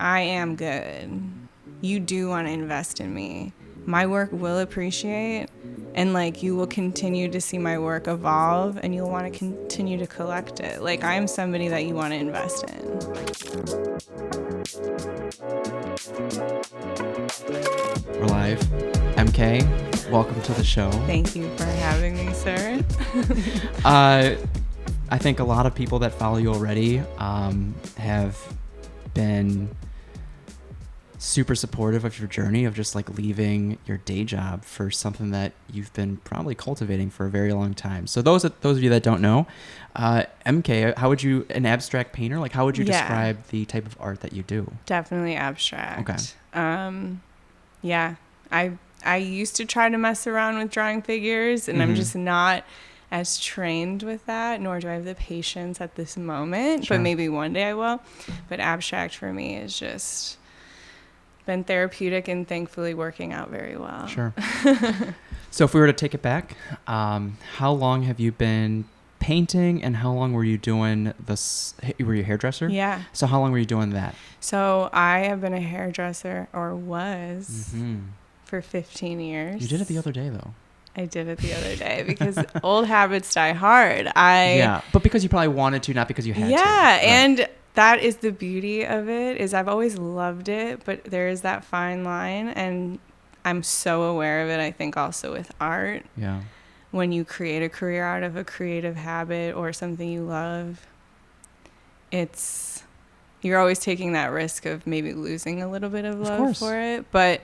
I am good. You do want to invest in me. My work will appreciate, and like you will continue to see my work evolve, and you'll want to continue to collect it. Like I am somebody that you want to invest in. We're live. MK, welcome to the show. Thank you for having me, sir. I think a lot of people that follow you already have been super supportive of your journey of just like leaving your day job for something that you've been probably cultivating for a very long time. So those of you that don't know, MK, how would you, an abstract painter, like how would you describe the type of art that you do? Definitely abstract. Okay. Yeah, I used to try to mess around with drawing figures, and I'm just not as trained with that, nor do I have the patience at this moment. Sure. But maybe one day I will. But abstract for me is just been therapeutic and thankfully working out very well. Sure. So if we were to take it back, how long have you been painting, and how long were you doing this? Were you a hairdresser? Yeah. So how long were you doing that? So I have been a hairdresser, or was, for 15 years. You did it the other day, though. I did it the other day because old habits die hard. Yeah, but because you probably wanted to, not because you had to. Yeah, Right. and that is the beauty of it, is I've always loved it, but there is that fine line, and I'm so aware of it, I think, also with art. Yeah. When you create a career out of a creative habit or something you love, you're always taking that risk of maybe losing a little bit of love for it. But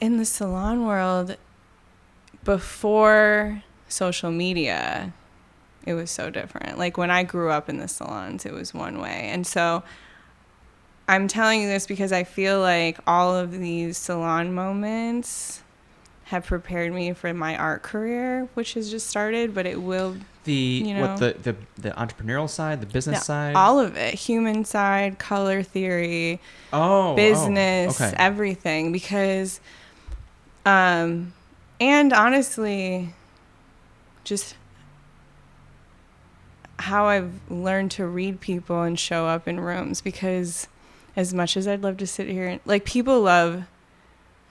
in the salon world, before social media, it was so different. Like when I grew up in the salons, it was one way. And so I'm telling you this because I feel like all of these salon moments have prepared me for my art career, which has just started, but it will, the entrepreneurial side, the business side? All of it. Human side, color theory, business, okay. Everything. Because, and honestly, just how I've learned to read people and show up in rooms, because as much as I'd love to sit here, like people love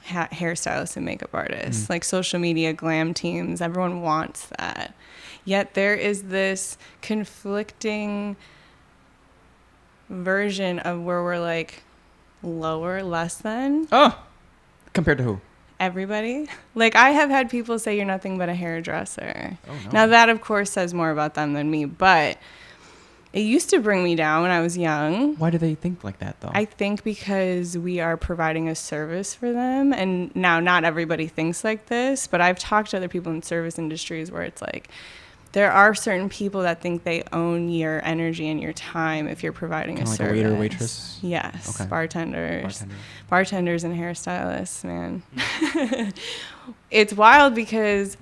hairstylists and makeup artists, like social media glam teams, everyone wants that. Yet there is this conflicting version of where we're like lower, less than. Oh, compared to who? Everybody. Like I have had people say you're nothing but a hairdresser. Oh, no. Now that of course says more about them than me, but it used to bring me down when I was young. Why do they think like that though? I think because we are providing a service for them, and now not everybody thinks like this, but I've talked to other people in service industries where it's like there are certain people that think they own your energy and your time if you're providing Kinda a like service. a waiter, waitress? Yes. Okay. Bartenders and hairstylists, man. It's wild because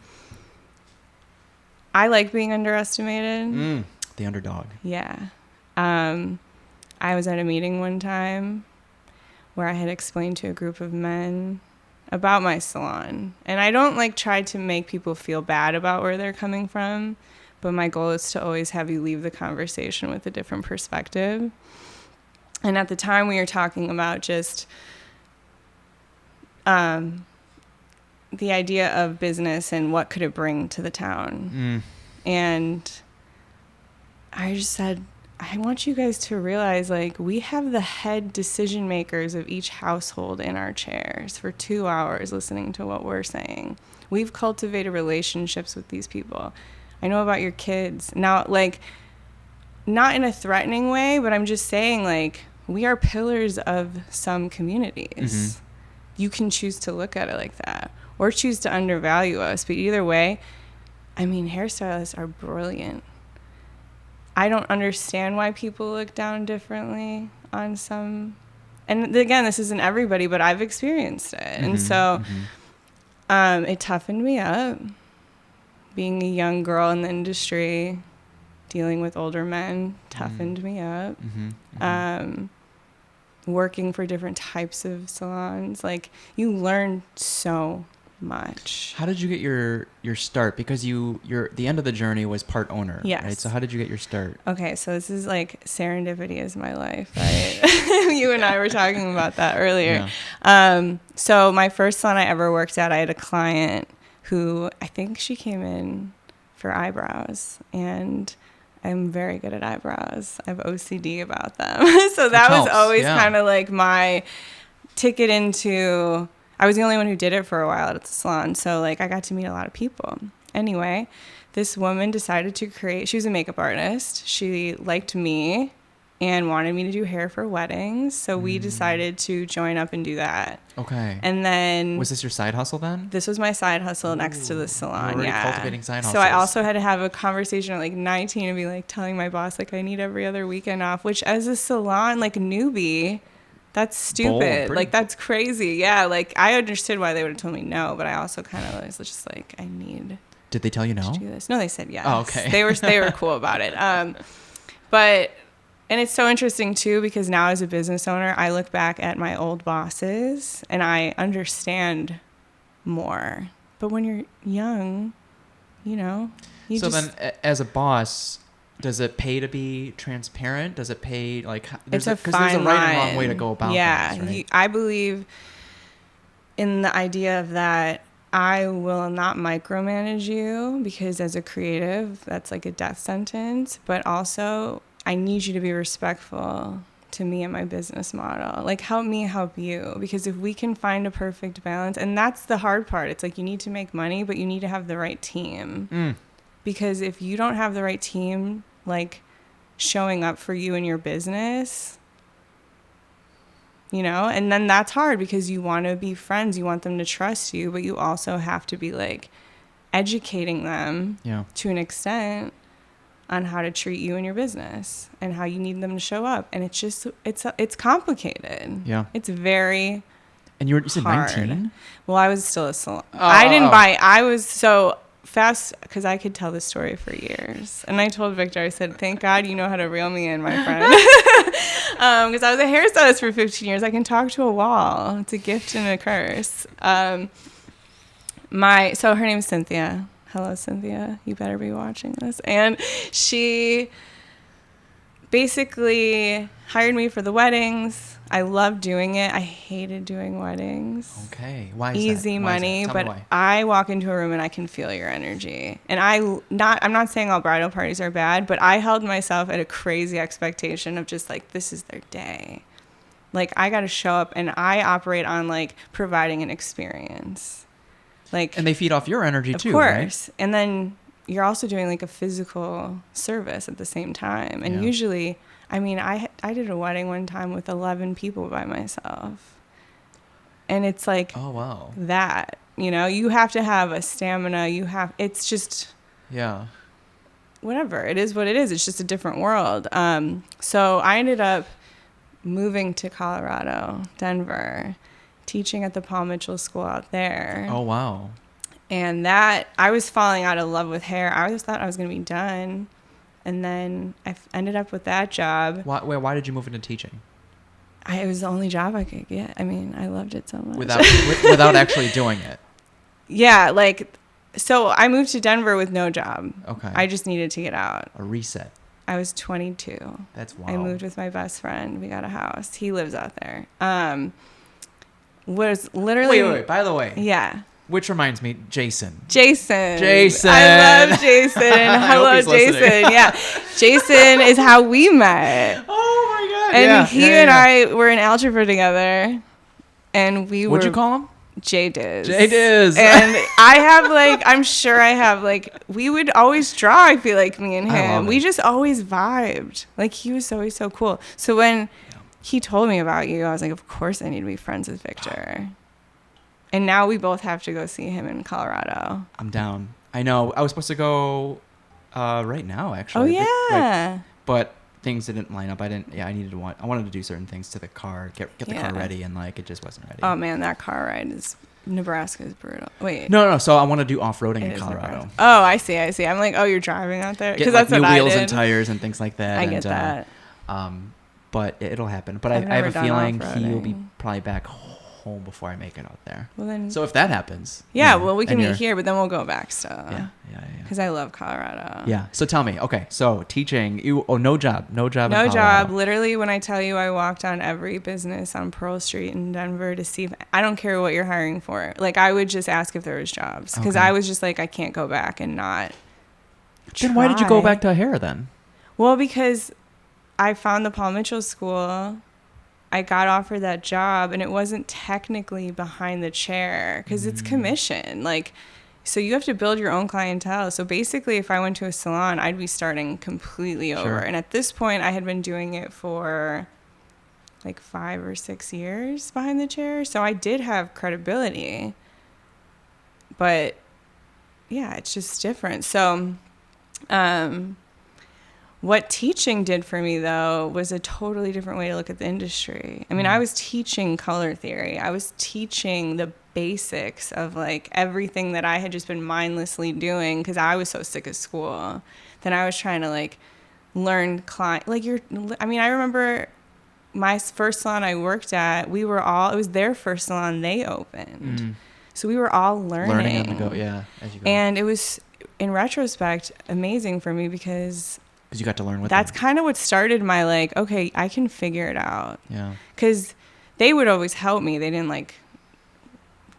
I like being underestimated. The underdog. Yeah. I was at a meeting one time where I had explained to a group of men about my salon. And I don't like try to make people feel bad about where they're coming from, but my goal is to always have you leave the conversation with a different perspective. And at the time we were talking about just the idea of business and what could it bring to the town. And I just said, I want you guys to realize, like, we have the head decision makers of each household in our chairs for 2 hours listening to what we're saying. We've cultivated relationships with these people. I know about your kids. Now, like, not in a threatening way, but I'm just saying, like, we are pillars of some communities. You can choose to look at it like that or choose to undervalue us. But either way, I mean, hairstylists are brilliant. I don't understand why people look down differently on some. And again, this isn't everybody, but I've experienced it. And so it toughened me up. Being a young girl in the industry, dealing with older men, toughened me up. Working for different types of salons, like you learn so much. How did you get your start? Because the end of the journey was part owner. Yes. Right? So how did you get your start? Okay, so this is like serendipity is my life, right? You and I were talking about that earlier. Yeah. So my first salon I ever worked at, I had a client who I think she came in for eyebrows, and I'm very good at eyebrows. I have OCD about them. So that was always kind of like my ticket into, I was the only one who did it for a while at the salon. So like I got to meet a lot of people. Anyway, this woman decided to create, she was a makeup artist. She liked me and wanted me to do hair for weddings. So we decided to join up and do that. Okay. And then... Was this your side hustle then? This was my side hustle next to the salon. You were already cultivating side hustles. So I also had to have a conversation at like 19 and be like telling my boss, like, I need every other weekend off, which as a salon, like newbie, that's stupid. Like, that's crazy. Yeah. Like, I understood why they would have told me no, but I also kind of was just like, I need... Did they tell you no? To do this. No, they said yes. Oh, okay. They were cool about it. But... And it's so interesting, too, because now as a business owner, I look back at my old bosses and I understand more. But when you're young, you know, then as a boss, does it pay to be transparent? Does it pay, like, because there's a right and wrong way to go about things, right? I believe in the idea of that I will not micromanage you, because as a creative, that's like a death sentence. But also... I need you to be respectful to me and my business model. Like, help me help you. Because if we can find a perfect balance, and that's the hard part. It's like you need to make money, but you need to have the right team. Because if you don't have the right team, like, showing up for you and your business, you know, and then that's hard because you want to be friends. You want them to trust you, but you also have to be, like, educating them to an extent on how to treat you and your business and how you need them to show up. And it's just, it's complicated. Yeah. It's very And you said hard. 19? Well, I was still a salon. I was so fast because I could tell the story for years. And I told Victor, I said, thank God you know how to reel me in, my friend. Because I was a hairstylist for 15 years. I can talk to a wall. It's a gift and a curse. So her name is Cynthia. Hello, Cynthia. You better be watching this. And she basically hired me for the weddings. I loved doing it. I hated doing weddings. Okay. Why is Easy that? money, Tell but me why. I walk into a room and I can feel your energy. And I'm not saying all bridal parties are bad, but I held myself at a crazy expectation of just like, this is their day. Like, I got to show up, and I operate on like providing an experience. Like, and they feed off your energy too, of course. Right? And then you're also doing like a physical service at the same time. And usually, I mean, I did a wedding one time with 11 people by myself. And it's like, oh wow, that, you know, you have to have a stamina. It's just, whatever. It is what it is. It's just a different world. So I ended up moving to Colorado, Denver, teaching at the Paul Mitchell School out there. Oh, wow. And that, I was falling out of love with hair. I always thought I was going to be done. And then I ended up with that job. Why did you move into teaching? It was the only job I could get. I mean, I loved it so much. Without actually doing it? Yeah, like, so I moved to Denver with no job. Okay. I just needed to get out. A reset. I was 22. That's wild. I moved with my best friend. We got a house. He lives out there. Was literally... Wait, by the way. Yeah. Which reminds me, Jason. I love Jason. Hello, Jason. Yeah. Jason is how we met. Oh, my God. And he and I were in algebra together. And we were... What'd you call him? J-Diz. J-Diz. And I'm sure I have, we would always draw, I feel like, me and him. We just always vibed. Like, he was always so cool. So when he told me about you, I was like, of course I need to be friends with Victor. And now we both have to go see him in Colorado. I'm down. I know. I was supposed to go right now, actually. Oh, yeah. But things didn't line up. I wanted to do certain things to the car, get the car ready, and it just wasn't ready. Oh man, that car ride Nebraska is brutal. Wait. No. So I want to do off-roading in Colorado. Nebraska. Oh, I see. I'm like, oh, you're driving out there? Because that's what I did. New wheels and tires and things like that. I get that. But it'll happen. But I have a feeling he will be probably back home before I make it out there. Well then, so if that happens, yeah, you know, well we can and meet here, but then we'll go back still. Yeah. Because I love Colorado. Yeah. So tell me, okay, so teaching, no job in No Colorado. job. Literally, when I tell you I walked on every business on Pearl Street in Denver to see if, I don't care what you're hiring for. Like, I would just ask if there was jobs. Because I was just like, I can't go back and not Then why did you go back to hair then? Well, because I found the Paul Mitchell School. I got offered that job, and it wasn't technically behind the chair because it's commission. Like, so you have to build your own clientele. So basically, if I went to a salon, I'd be starting completely over. And at this point, I had been doing it for like 5 or 6 years behind the chair. So I did have credibility. But yeah, it's just different. So what teaching did for me, though, was a totally different way to look at the industry. I mean, I was teaching color theory. I was teaching the basics of, like, everything that I had just been mindlessly doing because I was so sick of school. Then I was trying to, like, learn client. Like, I remember my first salon I worked at, it was their first salon they opened. So we were all learning. On the go, yeah, as you go. And it was, in retrospect, amazing for me because you got to learn with that's them. kind of what started my, like, okay, I can figure it out. Yeah. Because they would always help me. They didn't, like,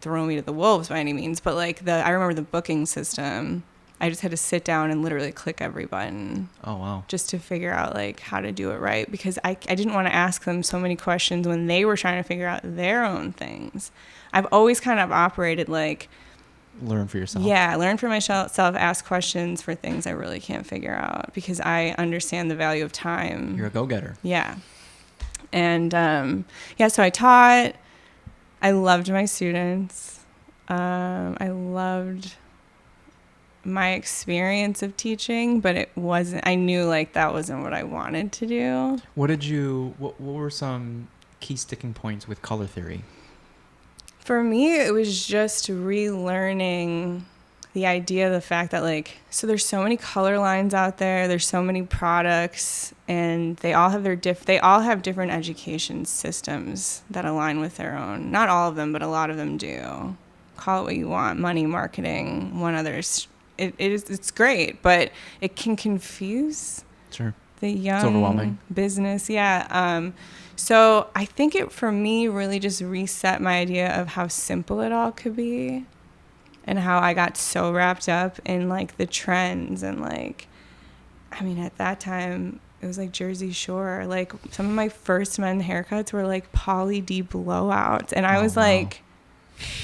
throw me to the wolves by any means. But, like, I remember the booking system. I just had to sit down and literally click every button. Oh, wow. Just to figure out, like, how to do it right. Because I didn't want to ask them so many questions when they were trying to figure out their own things. I've always kind of operated like, learn for yourself. Yeah, learn for myself, ask questions for things I really can't figure out because I understand the value of time. You're a go-getter. Yeah. And, so I taught. I loved my students. I loved my experience of teaching, but I knew, like, that wasn't what I wanted to do. What were some key sticking points with color theory? For me, it was just relearning the idea of the fact that, like, so there's so many color lines out there, there's so many products, and they all have different education systems that align with their own. Not all of them, but a lot of them do. Call it what you want, money, marketing, one other's. It's great, but it can confuse the young it's overwhelming. Business. Yeah. So I think it, for me, really just reset my idea of how simple it all could be and how I got so wrapped up in, like, the trends and, like, I mean, at that time, it was like Jersey Shore. Like, some of my first men haircuts were, like, Poly D blowouts. And I was like,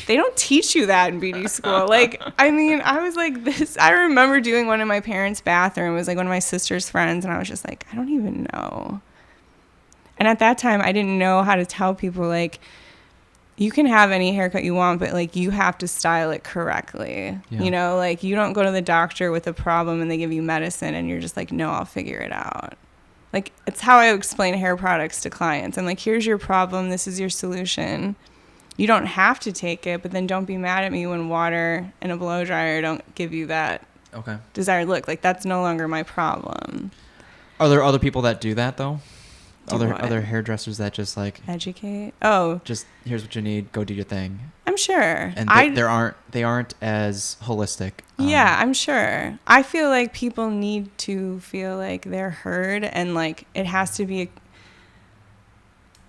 they don't teach you that in beauty school. Like, I mean, I was like this. I remember doing one in my parents' bathroom. It was, like, one of my sister's friends. And I was just like, I don't even know. And at that time, I didn't know how to tell people, like, you can have any haircut you want, but, like, you have to style it correctly. Yeah. You know, like, you don't go to the doctor with a problem and they give you medicine and you're just like, no, I'll figure it out. Like, it's how I explain hair products to clients. I'm like, here's your problem. This is your solution. You don't have to take it, but then don't be mad at me when water and a blow dryer don't give you that desired look. Like, that's no longer my problem. Are there other people that do that, though? Other hairdressers that just, like, educate? Oh, just here's what you need, go do your thing. I'm sure. And they aren't as holistic. Yeah, I'm sure. I feel like people need to feel like they're heard, and, like, it has to be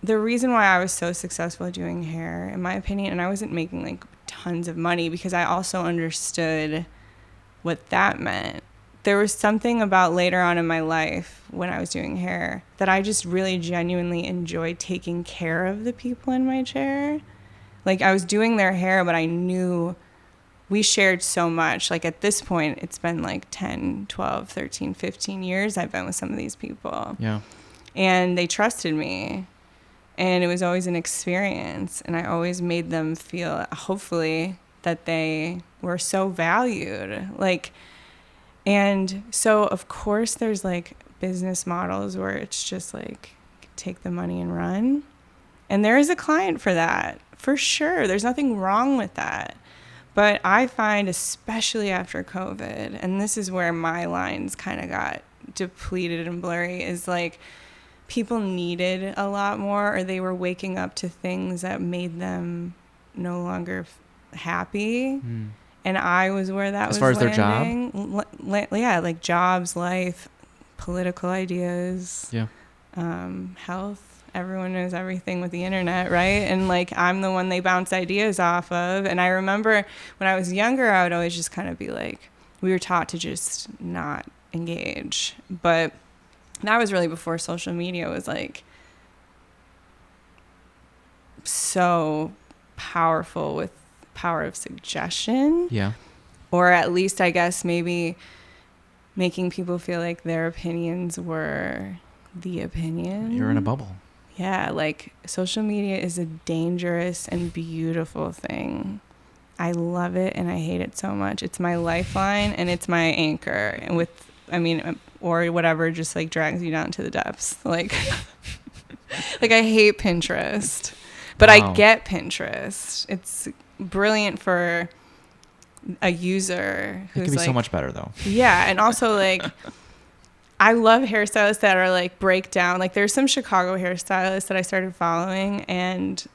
the reason why I was so successful at doing hair, in my opinion, and I wasn't making, like, tons of money because I also understood what that meant. There was something about later on in my life when I was doing hair that I just really genuinely enjoyed taking care of the people in my chair. Like, I was doing their hair, but I knew we shared so much. Like, at this point, it's been like 10, 12, 13, 15 years I've been with some of these people. Yeah. And they trusted me. And it was always an experience. And I always made them feel, hopefully, that they were so valued. Like, and so, of course, there's, like, business models where it's just, like, take the money and run. And there is a client for that, for sure. There's nothing wrong with that. But I find, especially after COVID, and this is where my lines kind of got depleted and blurry, is, like, people needed a lot more, or they were waking up to things that made them no longer happy. And I was where that as was far as landing. their job. Yeah, like jobs, life, political ideas, Yeah. health. Everyone knows everything with the internet, right? And like, I'm the one they bounce ideas off of. And I remember when I was younger, I would always just kind of be like, we were taught to just not engage. But that was really before social media was like so powerful with power of suggestion. Yeah. Or at least, I guess, maybe making people feel like their opinions were the opinion. You're in a bubble. Yeah, like social media is a dangerous and beautiful thing. I love it and I hate it so much. It's my lifeline and it's my anchor. And or whatever just like drags you down to the depths. Like, like I hate Pinterest, but I get Pinterest. It's brilliant for a user who's it can be like, so much better though. Yeah, and also like I love hairstylists that are like break down. Like there's some Chicago hairstylists that I started following, and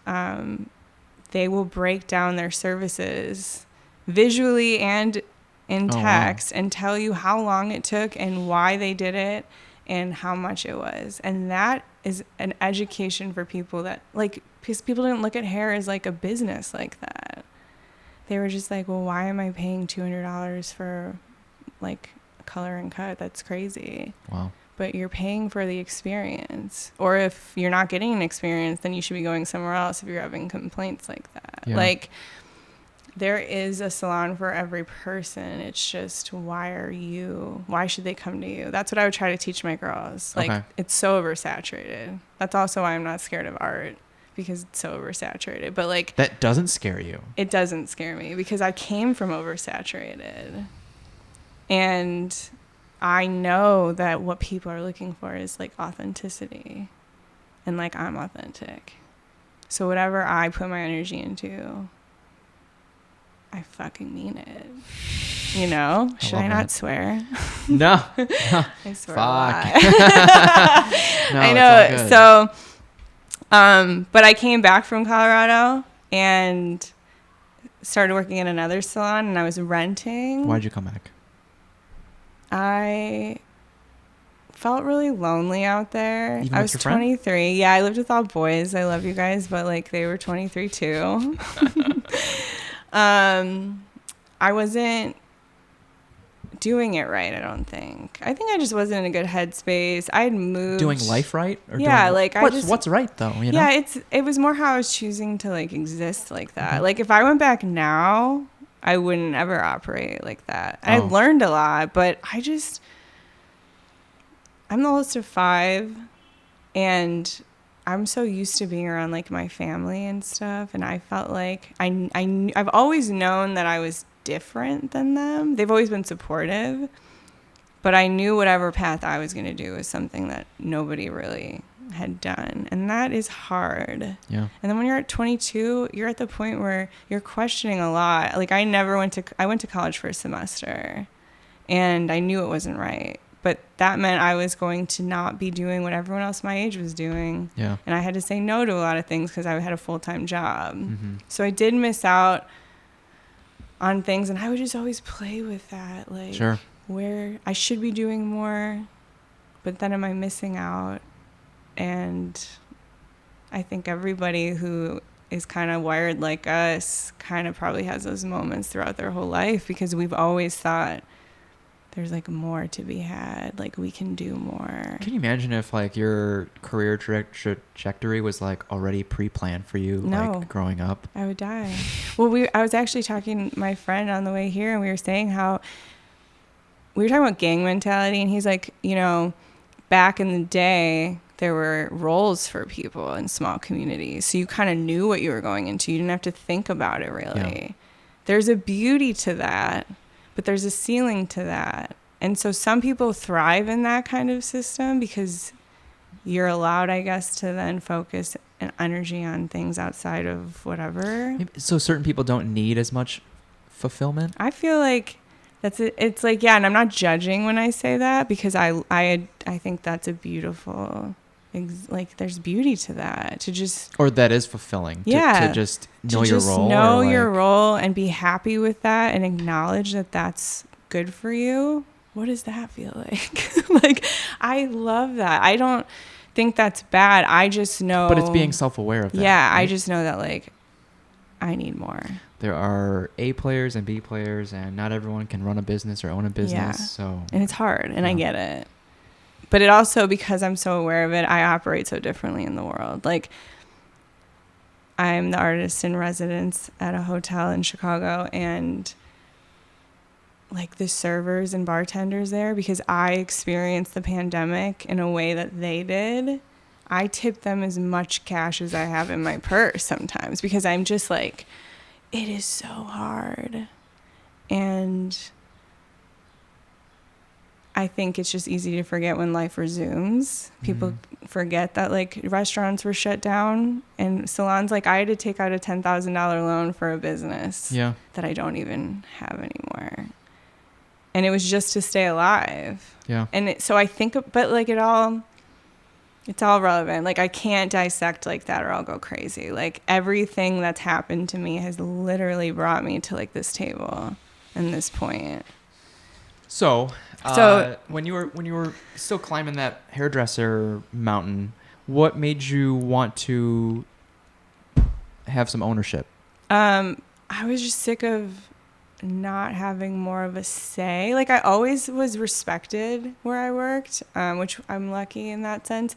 they will break down their services visually and in text and tell you how long it took and why they did it and how much it was. And that is an education for people that like, because people didn't look at hair as like a business like that. They were just like, well, why am I paying $200 for like color and cut? That's crazy. Wow. But you're paying for the experience. Or if you're not getting an experience, then you should be going somewhere else if you're having complaints like that. Yeah. Like there is a salon for every person. It's just why should they come to you? That's what I would try to teach my girls. Like it's so oversaturated. That's also why I'm not scared of art, because it's so oversaturated. But like that doesn't scare you. It doesn't scare me because I came from oversaturated. And I know that what people are looking for is like authenticity, and like I'm authentic. So whatever I put my energy into, I fucking mean it. You know? Should I not swear? No. I swear a lot. No, I know. So, but I came back from Colorado and started working in another salon, and I was renting. Why'd you come back? I felt really lonely out there. Even I with was your 23. Friend? Yeah, I lived with all boys. I love you guys, but like they were 23 too. I wasn't doing it right, I don't think. I think I just wasn't in a good headspace. I had moved. Doing life right? Or yeah, doing, like what's right though? You know? Yeah, it was more how I was choosing to like exist like that. Like if I went back now, I wouldn't ever operate like that. I learned a lot, but I'm the oldest of 5, and I'm so used to being around like my family and stuff, and I felt like I've always known that I was different than them. They've always been supportive, but I knew whatever path I was going to do was something that nobody really had done, and that is hard. Yeah. And then when you're at 22, you're at the point where you're questioning a lot. Like I went to college for a semester, and I knew it wasn't right, but that meant I was going to not be doing what everyone else my age was doing. Yeah. And I had to say no to a lot of things because I had a full-time job. So I did miss out on things, and I would just always play with that, like sure. where I should be doing more, but then am I missing out? And I think everybody who is kind of wired like us kind of probably has those moments throughout their whole life, because we've always thought there's like more to be had, like we can do more. Can you imagine if like your career trajectory was like already pre-planned for you? No. Like growing up? I would die. Well, I was actually talking to my friend on the way here, and we were saying how we were talking about gang mentality, and he's like, you know, back in the day there were roles for people in small communities, so you kind of knew what you were going into. You didn't have to think about it really. Yeah. There's a beauty to that, but there's a ceiling to that. And so some people thrive in that kind of system because you're allowed, I guess, to then focus an energy on things outside of whatever. So certain people don't need as much fulfillment? I feel like that's it. It's like, yeah, and I'm not judging when I say that, because I think that's a beautiful like there's beauty to that, to just, or that is fulfilling. Yeah. To just know to your just role. know or your like, role and be happy with that and acknowledge that that's good for you. What does that feel like? Like, I love that. I don't think that's bad. I just know. But it's being self-aware of that. Yeah. Right? I just know that, like, I need more. There are A players and B players, and not everyone can run a business or own a business. Yeah. So, and it's hard, and I get it. But it also, because I'm so aware of it, I operate so differently in the world. Like, I'm the artist in residence at a hotel in Chicago, and like the servers and bartenders there, because I experienced the pandemic in a way that they did, I tip them as much cash as I have in my purse sometimes, because I'm just like, it is so hard. And I think it's just easy to forget when life resumes. People forget that, like, restaurants were shut down and salons. Like, I had to take out a $10,000 loan for a business that I don't even have anymore. And it was just to stay alive. Yeah. And so I think, but like it's all relevant. Like, I can't dissect like that or I'll go crazy. Like, everything that's happened to me has literally brought me to like this table and this point. So when you were still climbing that hairdresser mountain, what made you want to have some ownership? I was just sick of not having more of a say. Like, I always was respected where I worked, which I'm lucky in that sense.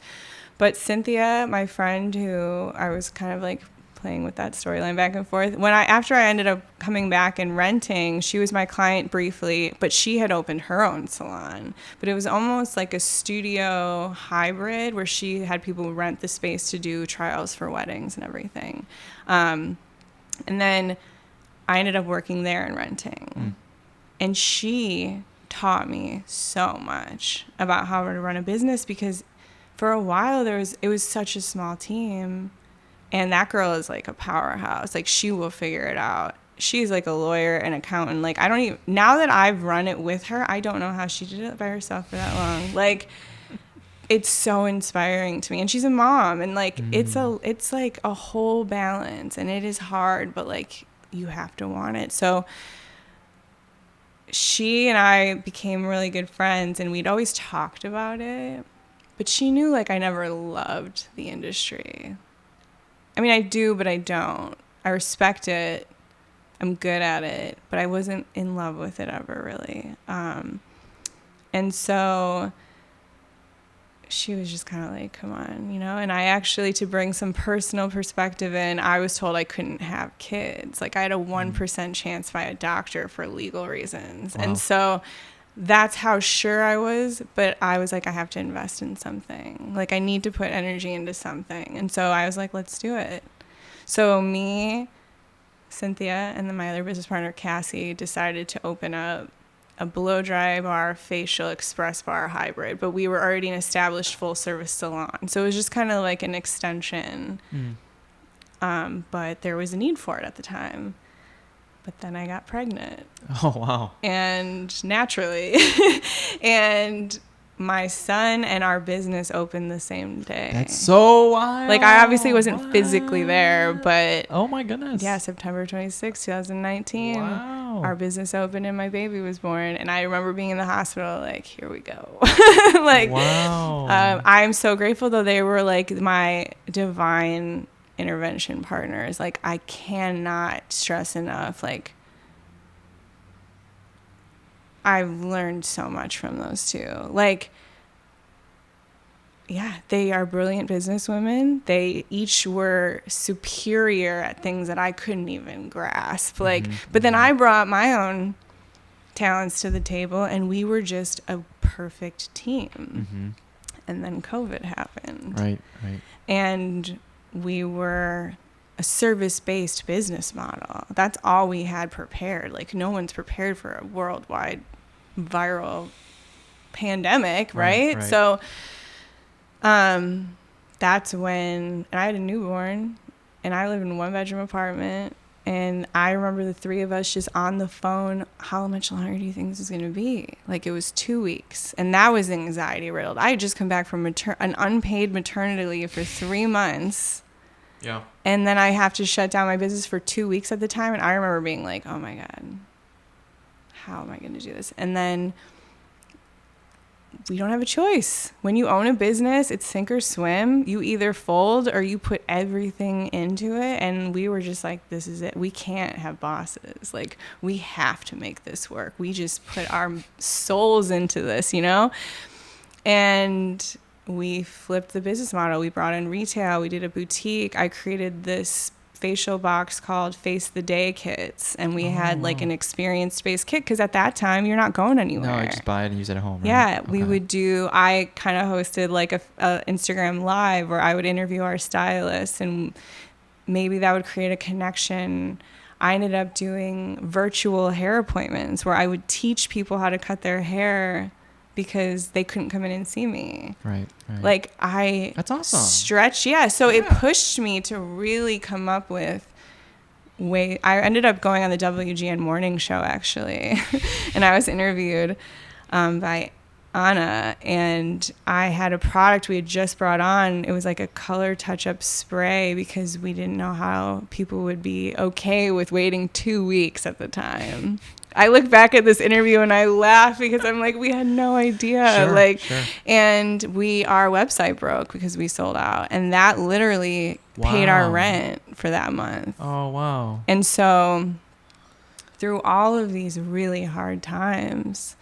But Cynthia, my friend, who I was kind of like playing with that storyline back and forth, after I ended up coming back and renting, she was my client briefly, but she had opened her own salon. But it was almost like a studio hybrid where she had people rent the space to do trials for weddings and everything. And then I ended up working there and renting. And she taught me so much about how to run a business, because for a while it was such a small team, and that girl is like a powerhouse. Like, she will figure it out. She's like a lawyer and accountant. Like, now that I've run it with her, I don't know how she did it by herself for that long. Like, it's so inspiring to me. And she's a mom, and like it's like a whole balance, and it is hard, but like, you have to want it. So she and I became really good friends, and we'd always talked about it, but she knew like I never loved the industry. I mean, I do, but I don't. I respect it. I'm good at it, but I wasn't in love with it ever really. And so she was just kind of like, come on, you know? And I actually, to bring some personal perspective in, I was told I couldn't have kids. Like, I had a 1% chance by a doctor for legal reasons. Wow. And so that's how sure I was, but I was like, I have to invest in something. Like, I need to put energy into something. And so I was like, let's do it. So me, Cynthia, and then my other business partner, Cassie, decided to open up a blow dry bar, facial, express bar hybrid, but we were already an established full service salon. So it was just kind of like an extension. But there was a need for it at the time. But then I got pregnant. Oh, wow. And naturally. And my son and our business opened the same day. That's so wild. Like, I obviously wasn't physically there, but... Oh, my goodness. Yeah, September 26, 2019. Wow. Our business opened and my baby was born. And I remember being in the hospital, like, here we go. Like, wow. I'm so grateful, though. They were, like, my divine intervention partners. Like, I cannot stress enough, like, I've learned so much from those two. Like, yeah, they are brilliant businesswomen. They each were superior at things that I couldn't even grasp. Like, but then I brought my own talents to the table, and we were just a perfect team. And then COVID happened. Right. And we were a service-based business model. That's all we had prepared. Like, no one's prepared for a worldwide viral pandemic, right? So that's when, and I had a newborn, and I lived in a one-bedroom apartment, And I remember the three of us just on the phone. How much longer do you think this is going to be? Like, it was 2 weeks. And that was anxiety riddled. I had just come back from an unpaid maternity leave for 3 months. Yeah. And then I have to shut down my business for 2 weeks at the time. And I remember being like, oh my God, how am I going to do this? And then we don't have a choice. When you own a business, it's sink or swim. You either fold or you put everything into it. And we were just like, this is it. We can't have bosses. Like, we have to make this work. We just put our souls into this, you know? And we flipped the business model. We brought in retail. We did a boutique. I created this facial box called Face the Day kits, and we had like an experience-based kit, because at that time you're not going anywhere. No, you just buy it and use it at home, right? Yeah, we would do, I kind of hosted like a Instagram live where I would interview our stylists, and maybe that would create a connection. I ended up doing virtual hair appointments where I would teach people how to cut their hair because they couldn't come in and see me. Right. Like, That's awesome. Stretched, yeah. So it pushed me to really come up with I ended up going on the WGN morning show, actually. And I was interviewed by Anna, and I had a product we had just brought on. It was like a color touch-up spray, because we didn't know how people would be okay with waiting 2 weeks at the time. I look back at this interview and I laugh, because I'm like, we had no idea. And our website broke because we sold out, and that literally paid our rent for that month. Oh, wow. And so through all of these really hard times,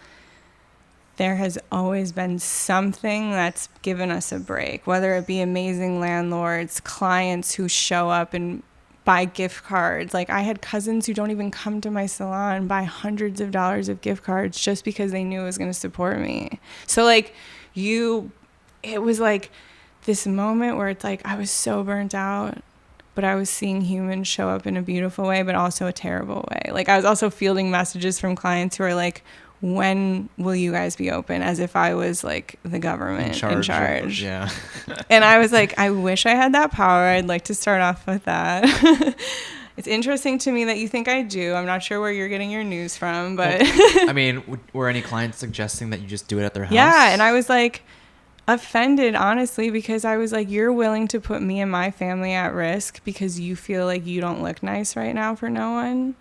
there has always been something that's given us a break, whether it be amazing landlords, clients who show up and buy gift cards. Like, I had cousins who don't even come to my salon buy hundreds of dollars of gift cards just because they knew it was going to support me. So like, it was like this moment where it's like, I was so burnt out, but I was seeing humans show up in a beautiful way, but also a terrible way. Like, I was also fielding messages from clients who are like, when will you guys be open? As if I was like the government in charge. Yeah. And I was like, I wish I had that power. I'd like to start off with that. It's interesting to me that you think I do. I'm not sure where you're getting your news from, but I mean, were any clients suggesting that you just do it at their house? Yeah. And I was like offended, honestly, because I was like, you're willing to put me and my family at risk because you feel like you don't look nice right now for no one.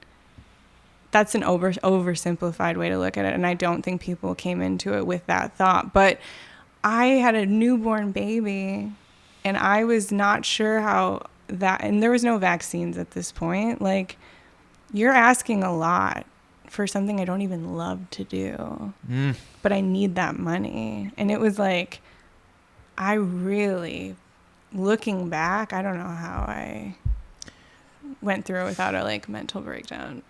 That's an oversimplified way to look at it. And I don't think people came into it with that thought. But I had a newborn baby, and I was not sure how that, and there was no vaccines at this point. Like, you're asking a lot for something I don't even love to do, but I need that money. And it was like, I really, looking back, I don't know how I went through it without a like mental breakdown.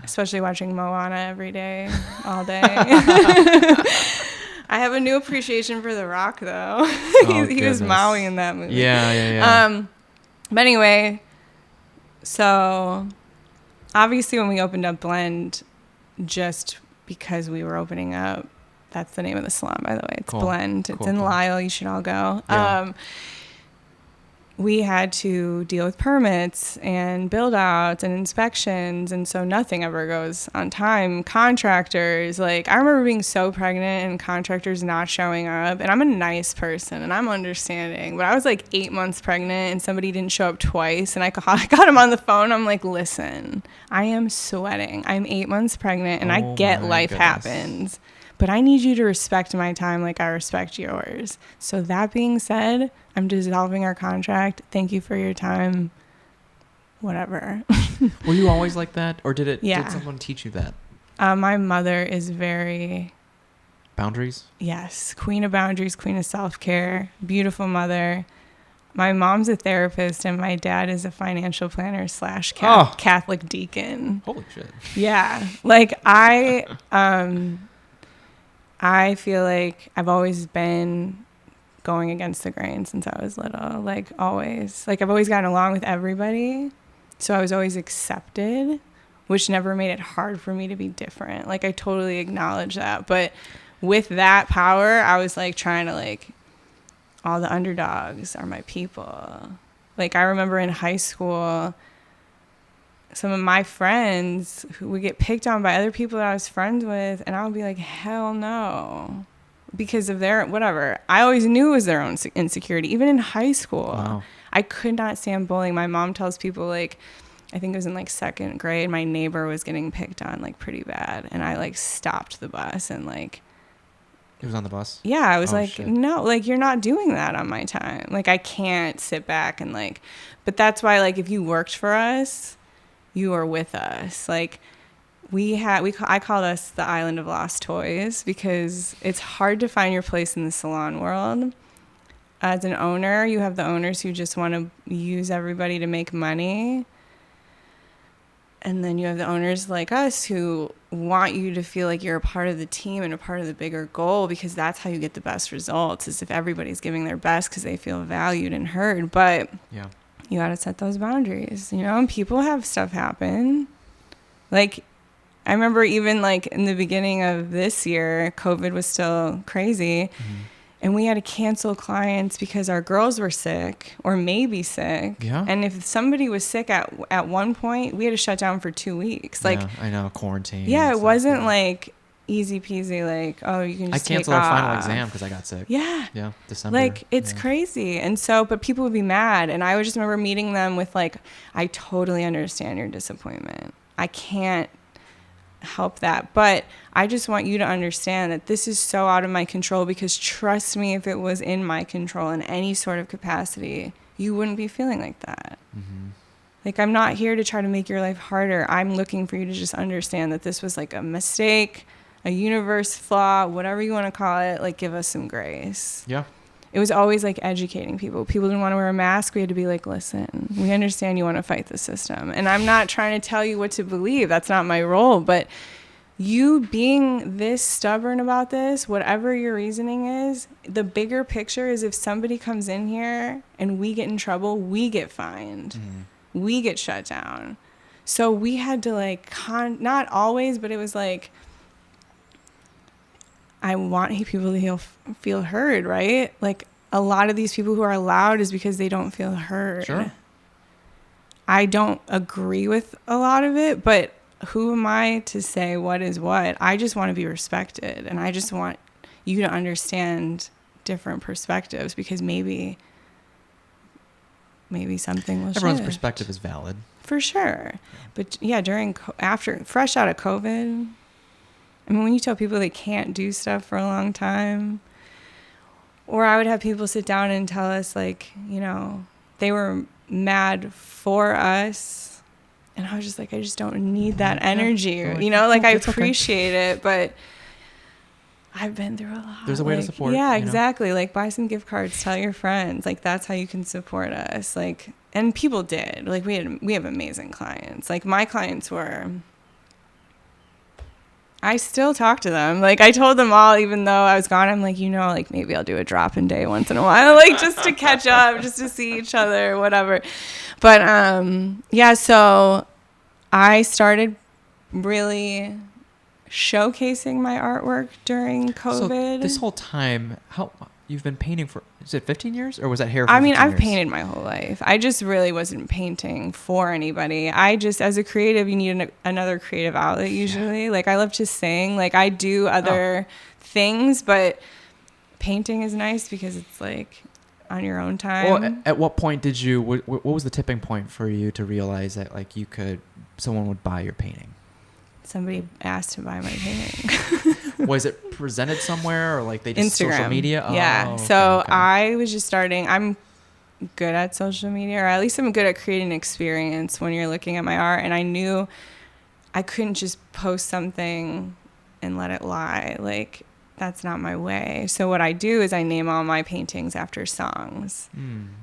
Especially watching Moana every day, all day. I have a new appreciation for The Rock, though. He was Maui in that movie. Yeah. But anyway, so obviously when we opened up Blend, just because we were opening up, that's the name of the salon, by the way. It's Blend. It's in Lisle. You should all go. Yeah. We had to deal with permits and build outs and inspections, and so nothing ever goes on time. Contractors, like, I remember being so pregnant and contractors not showing up, and I'm a nice person and I'm understanding, but I was like 8 months pregnant and somebody didn't show up twice, and I got him on the phone. I'm like, listen, I am sweating. I'm 8 months pregnant, and I get life happens, but I need you to respect my time like I respect yours. So that being said, I'm dissolving our contract. Thank you for your time. Whatever. Were you always like that? Or did someone teach you that? My mother is very... Boundaries? Yes. Queen of boundaries, queen of self-care. Beautiful mother. My mom's a therapist, and my dad is a financial planner / Catholic deacon. Holy shit. Yeah. Like, I feel like I've always been going against the grain since I was little, like, always. Like, I've always gotten along with everybody, so I was always accepted, which never made it hard for me to be different. Like, I totally acknowledge that. But with that power, I was, like, trying to, like, all the underdogs are my people. Like, I remember in high school, some of my friends who would get picked on by other people that I was friends with, and I would be like, hell no. Because of their, whatever. I always knew it was their own insecurity, even in high school. Wow. I could not stand bullying. My mom tells people, like, I think it was in like second grade, my neighbor was getting picked on like pretty bad. And I like stopped the bus and like. It was on the bus? Yeah, I was shit. no, like, you're not doing that on my time. Like, I can't sit back and like, but that's why, like, if you worked for us, you are with us. Like, I called us the Island of Lost Toys because it's hard to find your place in the salon world. As an owner, you have the owners who just want to use everybody to make money. And then you have the owners like us who want you to feel like you're a part of the team and a part of the bigger goal, because that's how you get the best results, is if everybody's giving their best because they feel valued and heard. But yeah, you got to set those boundaries, you know, and people have stuff happen. Like, I remember even like in the beginning of this year, COVID was still crazy. Mm-hmm. And we had to cancel clients because our girls were sick or maybe sick. Yeah. And if somebody was sick at one point, we had to shut down for 2 weeks. Like, yeah, I know, quarantine. Yeah, it wasn't like easy peasy, like, oh, you can just take off. I canceled our final exam because I got sick. Yeah. Yeah, December. Like, it's crazy. And so, but people would be mad. And I would just remember meeting them with like, I totally understand your disappointment. I can't help that, but I just want you to understand that this is so out of my control, because trust me, if it was in my control in any sort of capacity, you wouldn't be feeling like that. Mm-hmm. Like, I'm not here to try to make your life harder. I'm looking for you to just understand that this was like a mistake, a universe flaw, whatever you want to call it. Like, give us some grace. Yeah. It was always like educating people. People didn't want to wear a mask. We had to be like, listen, we understand you want to fight the system. And I'm not trying to tell you what to believe. That's not my role. But you being this stubborn about this, whatever your reasoning is, the bigger picture is if somebody comes in here and we get in trouble, we get fined. Mm-hmm. We get shut down. So we had to like, not always, but it was like, I want people to feel heard, right? Like, a lot of these people who are loud is because they don't feel heard. Sure. I don't agree with a lot of it, but who am I to say what is what? I just want to be respected, and I just want you to understand different perspectives, because maybe something will Everyone's shift. perspective is valid. For sure. But yeah, fresh out of COVID, I mean, when you tell people they can't do stuff for a long time, or I would have people sit down and tell us, like, you know, they were mad for us, and I was just like, I just don't need that energy, you know, like, I appreciate it, but I've been through a lot. There's a way to support. Yeah, exactly. Know? Like, buy some gift cards, tell your friends, like, that's how you can support us. Like, and people did. Like, we have amazing clients. Like, my clients were. I still talk to them. Like, I told them all, even though I was gone, I'm like, you know, like, maybe I'll do a drop-in day once in a while, like, just to catch up, just to see each other, whatever. But, yeah, so I started really showcasing my artwork during COVID. So this whole time, you've been painting for, is it 15 years? Or was that hair for I mean, 15 I've years? painted my whole life. I just really wasn't painting for anybody. I just, as a creative, you need another creative outlet usually. Yeah. Like, I love to sing. Like, I do other things, but painting is nice because it's like on your own time. Well, at what point did you, what was the tipping point for you to realize that, like, someone would buy your painting? Somebody asked to buy my painting. Was it presented somewhere, or like they just Instagram. Social media? Yeah. Okay, so I was just starting. I'm good at social media, or at least I'm good at creating an experience when you're looking at my art. And I knew I couldn't just post something and let it lie. Like, that's not my way. So what I do is I name all my paintings after songs.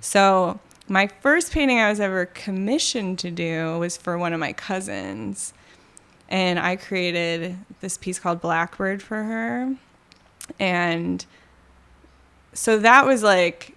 So my first painting I was ever commissioned to do was for one of my cousins. And I created this piece called Blackbird for her. And so that was like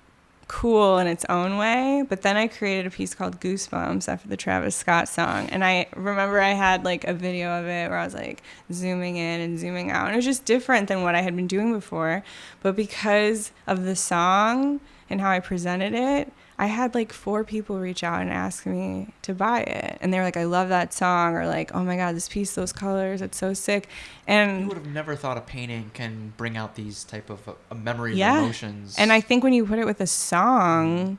cool in its own way. But then I created a piece called Goosebumps after the Travis Scott song. And I remember I had like a video of it where I was like zooming in and zooming out. And it was just different than what I had been doing before. But because of the song and how I presented it, I had like 4 people reach out and ask me to buy it. And they're like, I love that song. Or like, oh my God, this piece, those colors, it's so sick. And you would have never thought a painting can bring out these type of memories or yeah. emotions. And I think when you put it with a song,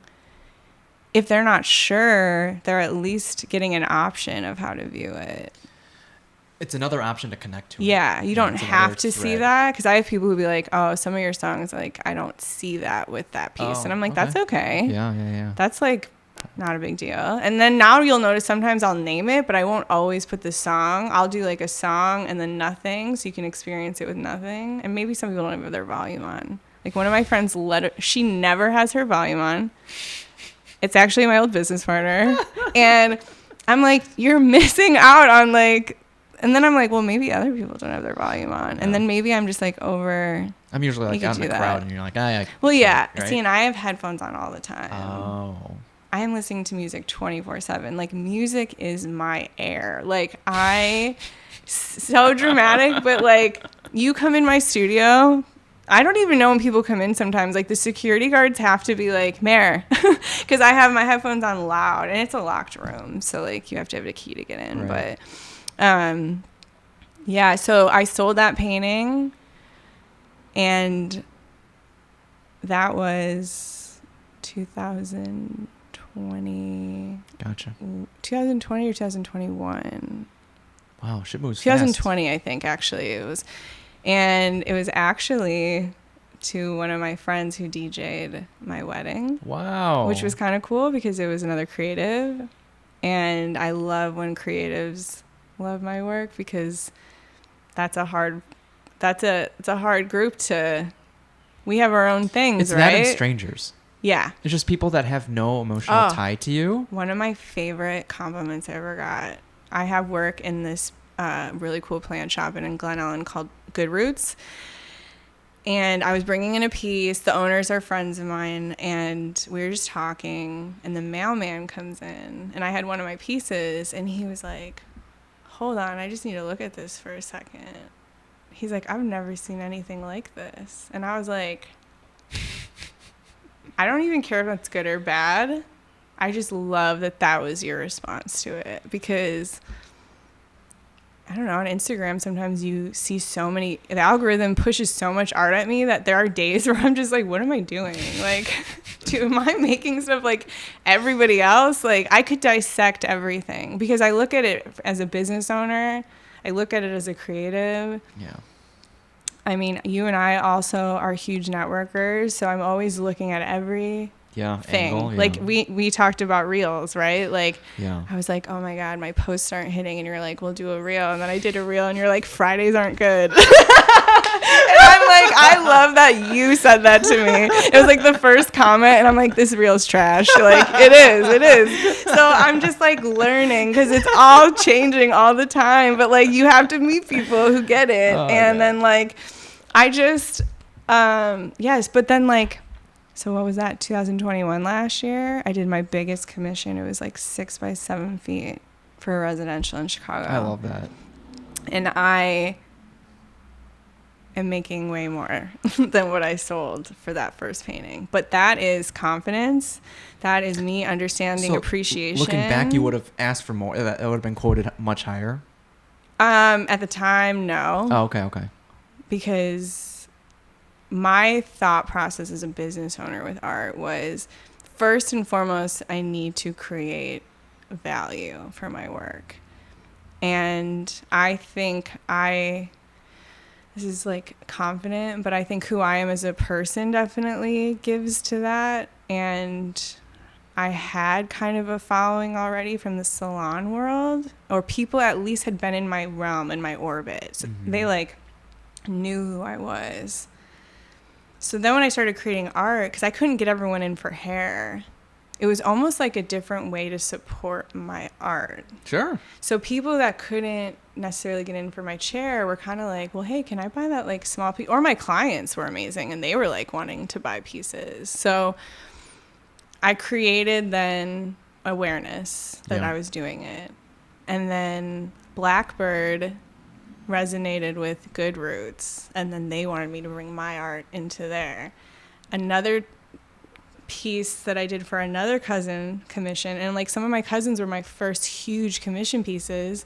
if they're not sure, they're at least getting an option of how to view it. It's another option to connect to. Yeah, you don't have to see thread. that, because I have people who be like, oh, some of your songs, like, I don't see that with that piece. Oh, and I'm like, okay. that's okay. Yeah. That's like not a big deal. And then now you'll notice sometimes I'll name it, but I won't always put the song. I'll do like a song and then nothing, so you can experience it with nothing. And maybe some people don't have their volume on. Like one of my friends, she never has her volume on. It's actually my old business partner. And I'm like, you're missing out on like... And then I'm like, well, maybe other people don't have their volume on. And then maybe I'm just like over... I'm usually like out in the crowd and you're like, well, yeah. Right? See, and I have headphones on all the time. Oh. I am listening to music 24/7. Like, music is my air. Like, so dramatic, but like, you come in my studio... I don't even know when people come in sometimes. Like, the security guards have to be like, Mare, because I have my headphones on loud, and it's a locked room. So, like, you have to have a key to get in. Right. But, yeah, so I sold that painting, and that was 2020. Gotcha. 2020 or 2021. Wow, shit moves 2020, fast. I think, actually. It was... And it was actually to one of my friends who DJ'd my wedding. Wow. Which was kind of cool because it was another creative. And I love when creatives love my work, because it's a hard group to... We have our own things, it's right? It's that and strangers. Yeah. It's just people that have no emotional tie to you. One of my favorite compliments I ever got. I have work in this really cool plant shop in Glen Ellen called Good Roots, and I was bringing in a piece. The owners are friends of mine, and we were just talking, and the mailman comes in, and I had one of my pieces, and he was like, hold on, I just need to look at this for a second. He's like, I've never seen anything like this. And I was like, I don't even care if it's good or bad. I just love that was your response to it, because I don't know, on Instagram, sometimes you see the algorithm pushes so much art at me that there are days where I'm just like, what am I doing? Like, am I making stuff like everybody else? Like, I could dissect everything, because I look at it as a business owner. I look at it as a creative. Yeah. I mean, you and I also are huge networkers, so I'm always looking at every thing. Angle, yeah. Like we talked about reels, right? Like, yeah. I was like, oh my God, my posts aren't hitting, and you're like, we'll do a reel. And then I did a reel, and you're like, Fridays aren't good. And I'm like, I love that you said that to me. It was like the first comment, and I'm like, this reel's trash. You're like, it is. So I'm just like learning, because it's all changing all the time. But like, you have to meet people who get it. And then like, I just, yes. But then like, so what was that? 2021 last year, I did my biggest commission. It was like 6 by 7 feet for a residential in Chicago. I love that. And I am making way more than what I sold for that first painting. But that is confidence. That is me understanding appreciation. Looking back, you would have asked for more. That would have been quoted much higher. At the time, no. Oh, okay. Because my thought process as a business owner with art was, first and foremost, I need to create value for my work. And I think this is like confident, but I think who I am as a person definitely gives to that. And I had kind of a following already from the salon world, or people at least had been in my realm, in my orbit. So they like knew who I was. So then when I started creating art, because I couldn't get everyone in for hair, it was almost like a different way to support my art. Sure. So people that couldn't necessarily get in for my chair were kind of like, well, hey, can I buy that like small piece? Or my clients were amazing, and they were like wanting to buy pieces. So I created then awareness that I was doing it. And then Blackbird resonated with Good Roots, and then they wanted me to bring my art into there. Another piece that I did for another cousin commission. And like some of my cousins were my first huge commission pieces,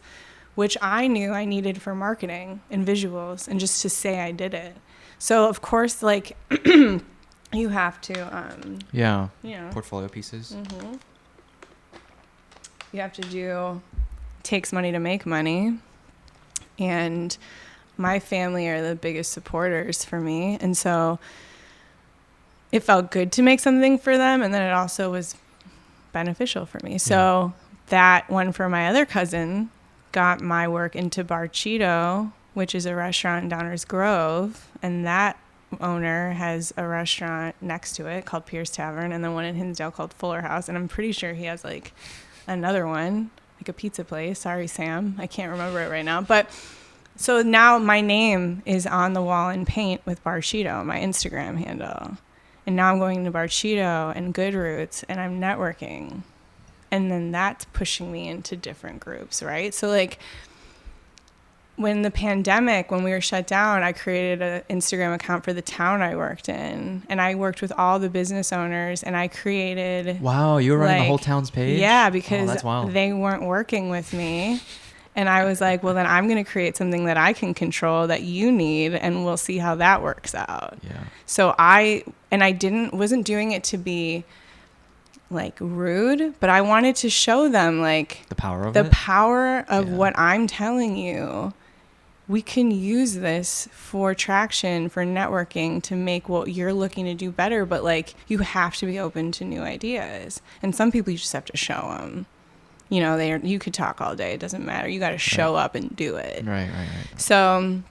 which I knew I needed for marketing and visuals and just to say I did it. So of course, like you have to, portfolio pieces. Mm-hmm. You have to do, takes money to make money. And my family are the biggest supporters for me. And so it felt good to make something for them. And then it also was beneficial for me. So that one for my other cousin got my work into Bar Cheeto, which is a restaurant in Downers Grove. And that owner has a restaurant next to it called Pierce Tavern, and then one in Hinsdale called Fuller House. And I'm pretty sure he has like another one, like a pizza place. Sorry, Sam. I can't remember it right now. But so now my name is on the wall in paint with Bar Cheeto, my Instagram handle. And now I'm going to Bar Cheeto and Good Roots, and I'm networking. And then that's pushing me into different groups, right? So like when the pandemic, when we were shut down, I created an Instagram account for the town I worked in. And I worked with all the business owners, and I created... Wow, you were running the whole town's page? Yeah, because that's wild. They weren't working with me. And I was like, well, then I'm going to create something that I can control that you need, and we'll see how that works out. Yeah. So wasn't doing it to be like rude, but I wanted to show them like the power of what I'm telling you. We can use this for traction, for networking, to make what you're looking to do better. But like, you have to be open to new ideas. And some people you just have to show them. You know, you could talk all day. It doesn't matter. You got to show up and do it. Right. So,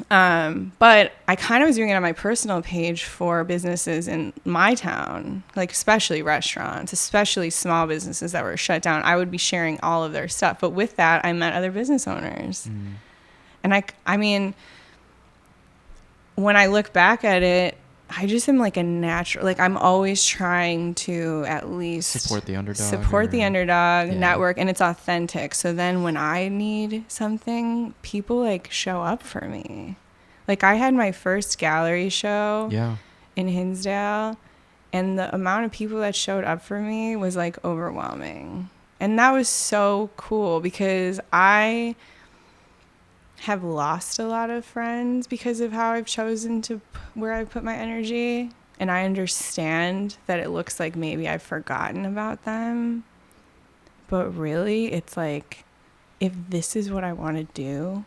but I kind of was doing it on my personal page for businesses in my town, like especially restaurants, especially small businesses that were shut down. I would be sharing all of their stuff. But with that, I met other business owners. And I mean, when I look back at it, I just am like a natural, like I'm always trying to at least support the underdog, network, and it's authentic. So then when I need something, people like show up for me. Like I had my first gallery show in Hinsdale, and the amount of people that showed up for me was like overwhelming. And that was so cool because I have lost a lot of friends because of how I've chosen to where I put my energy, and I understand that it looks like maybe I've forgotten about them, but really it's like, if this is what I want to do,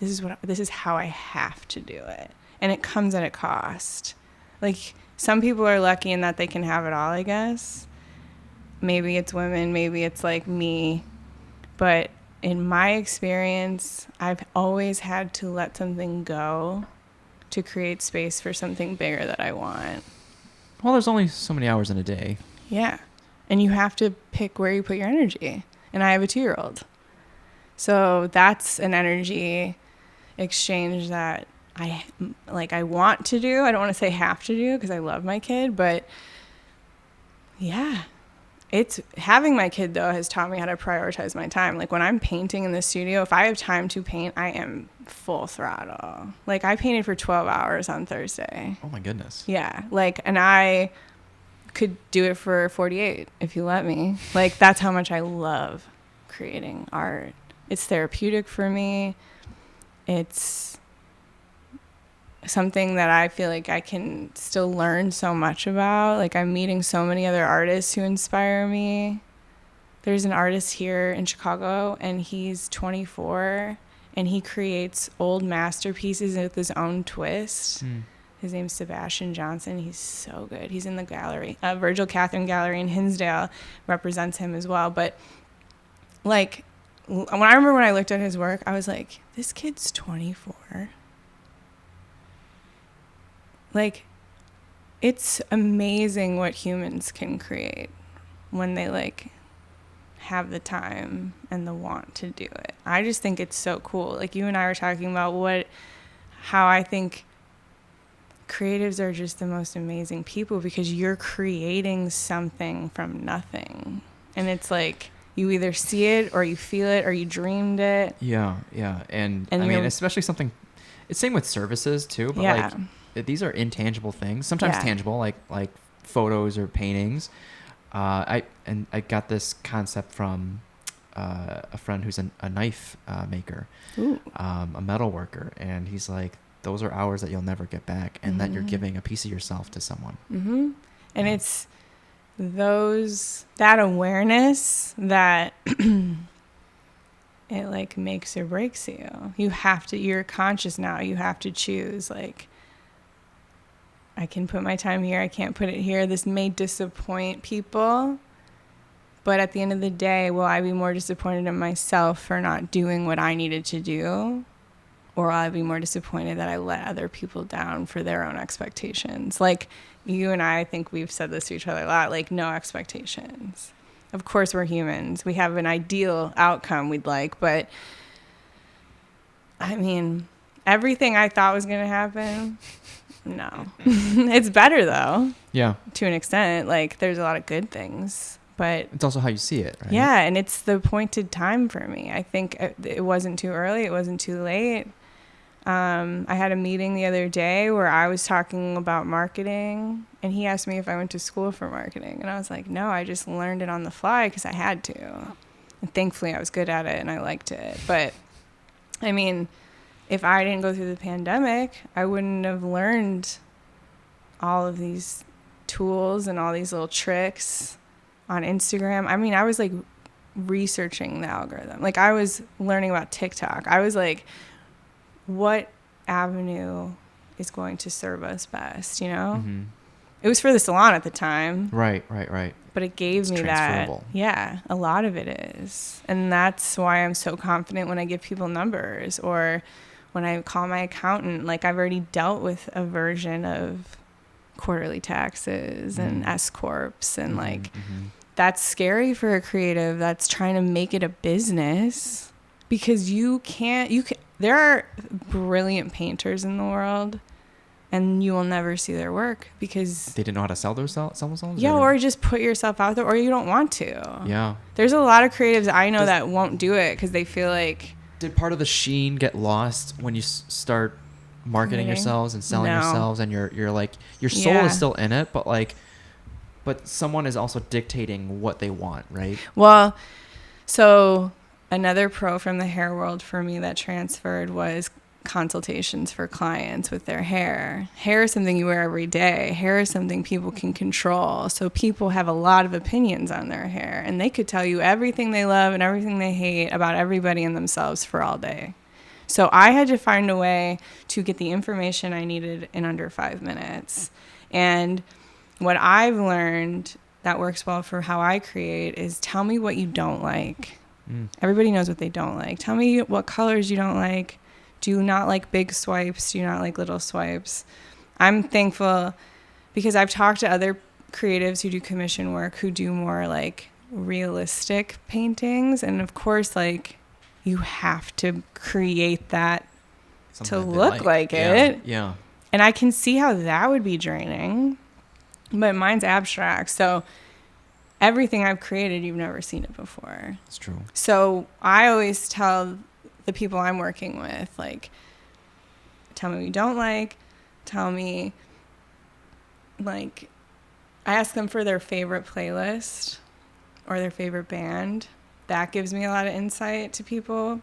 this is how I have to do it, and it comes at a cost. Like some people are lucky in that they can have it all, I guess. Maybe it's women, maybe it's like me, but in my experience, I've always had to let something go to create space for something bigger that I want. Well, there's only so many hours in a day. Yeah. And you have to pick where you put your energy. And I have a 2-year-old. So that's an energy exchange that I want to do. I don't want to say have to do because I love my kid, but yeah. It's having my kid though has taught me how to prioritize my time. Like when I'm painting in the studio, if I have time to paint, I am full throttle. Like I painted for 12 hours on Thursday. Oh my goodness. Yeah. Like, and I could do it for 48 if you let me. Like that's how much I love creating art. It's therapeutic for me. It's something that I feel like I can still learn so much about. Like I'm meeting so many other artists who inspire me. There's an artist here in Chicago, and he's 24, and he creates old masterpieces with his own twist. His name's Sebastian Johnson. He's so good. He's in the gallery. Virgil Catherine Gallery in Hinsdale represents him as well. But like when I looked at his work, I was like, this kid's 24. Like, it's amazing what humans can create when they like have the time and the want to do it. I just think it's so cool. Like you and I were talking about how I think creatives are just the most amazing people, because you're creating something from nothing. And it's like you either see it or you feel it or you dreamed it. Yeah. And I mean, especially something, it's same with services too, but like these are intangible things, sometimes tangible, like photos or paintings. I got this concept from a friend who's a knife maker, a metal worker, and he's like, those are hours that you'll never get back, and that you're giving a piece of yourself to someone. And it's that awareness that it like makes or breaks you. You're conscious now. You have to choose, like, I can put my time here, I can't put it here. This may disappoint people, but at the end of the day, will I be more disappointed in myself for not doing what I needed to do? Or will I be more disappointed that I let other people down for their own expectations? Like, you and I think we've said this to each other a lot, like, no expectations. Of course, we're humans. We have an ideal outcome we'd like, but I mean, everything I thought was going to happen, no. It's better, though. Yeah. To an extent. Like, there's a lot of good things, but it's also how you see it, right? Yeah, and it's the appointed time for me. I think it wasn't too early. It wasn't too late. I had a meeting the other day where I was talking about marketing, and he asked me if I went to school for marketing. And I was like, no, I just learned it on the fly because I had to. And thankfully, I was good at it, and I liked it. But, I mean, if I didn't go through the pandemic, I wouldn't have learned all of these tools and all these little tricks on Instagram. I mean, I was, like, researching the algorithm. Like, I was learning about TikTok. I was like, what avenue is going to serve us best, you know? It was for the salon at the time. Right. But it gave me that. Yeah, a lot of it is. And that's why I'm so confident when I give people numbers or when I call my accountant. Like, I've already dealt with a version of quarterly taxes and S-corps. And, like, that's scary for a creative that's trying to make it a business because there are brilliant painters in the world, and you will never see their work because they didn't know how to sell themselves. Yeah, or just put yourself out there, or you don't want to. Yeah, there's a lot of creatives I know that won't do it because they feel like. Did part of the sheen get lost when you start marketing yourselves and selling yourselves, and you're like your soul is still in it, but someone is also dictating what they want, right? Well, so. Another pro from the hair world for me that transferred was consultations for clients with their hair. Hair is something you wear every day. Hair is something people can control. So people have a lot of opinions on their hair, and they could tell you everything they love and everything they hate about everybody and themselves for all day. So I had to find a way to get the information I needed in under 5 minutes. And what I've learned that works well for how I create is tell me what you don't like. Everybody knows what they don't like. Tell me what colors you don't like. Do you not like big swipes? Do you not like little swipes? I'm thankful because I've talked to other creatives who do commission work who do more like realistic paintings. And of course, like you have to create that something to look like it. Yeah. And I can see how that would be draining, but mine's abstract. So everything I've created, you've never seen it before. It's true. So I always tell the people I'm working with, like, tell me what you don't like. Tell me, like, I ask them for their favorite playlist or their favorite band. That gives me a lot of insight to people.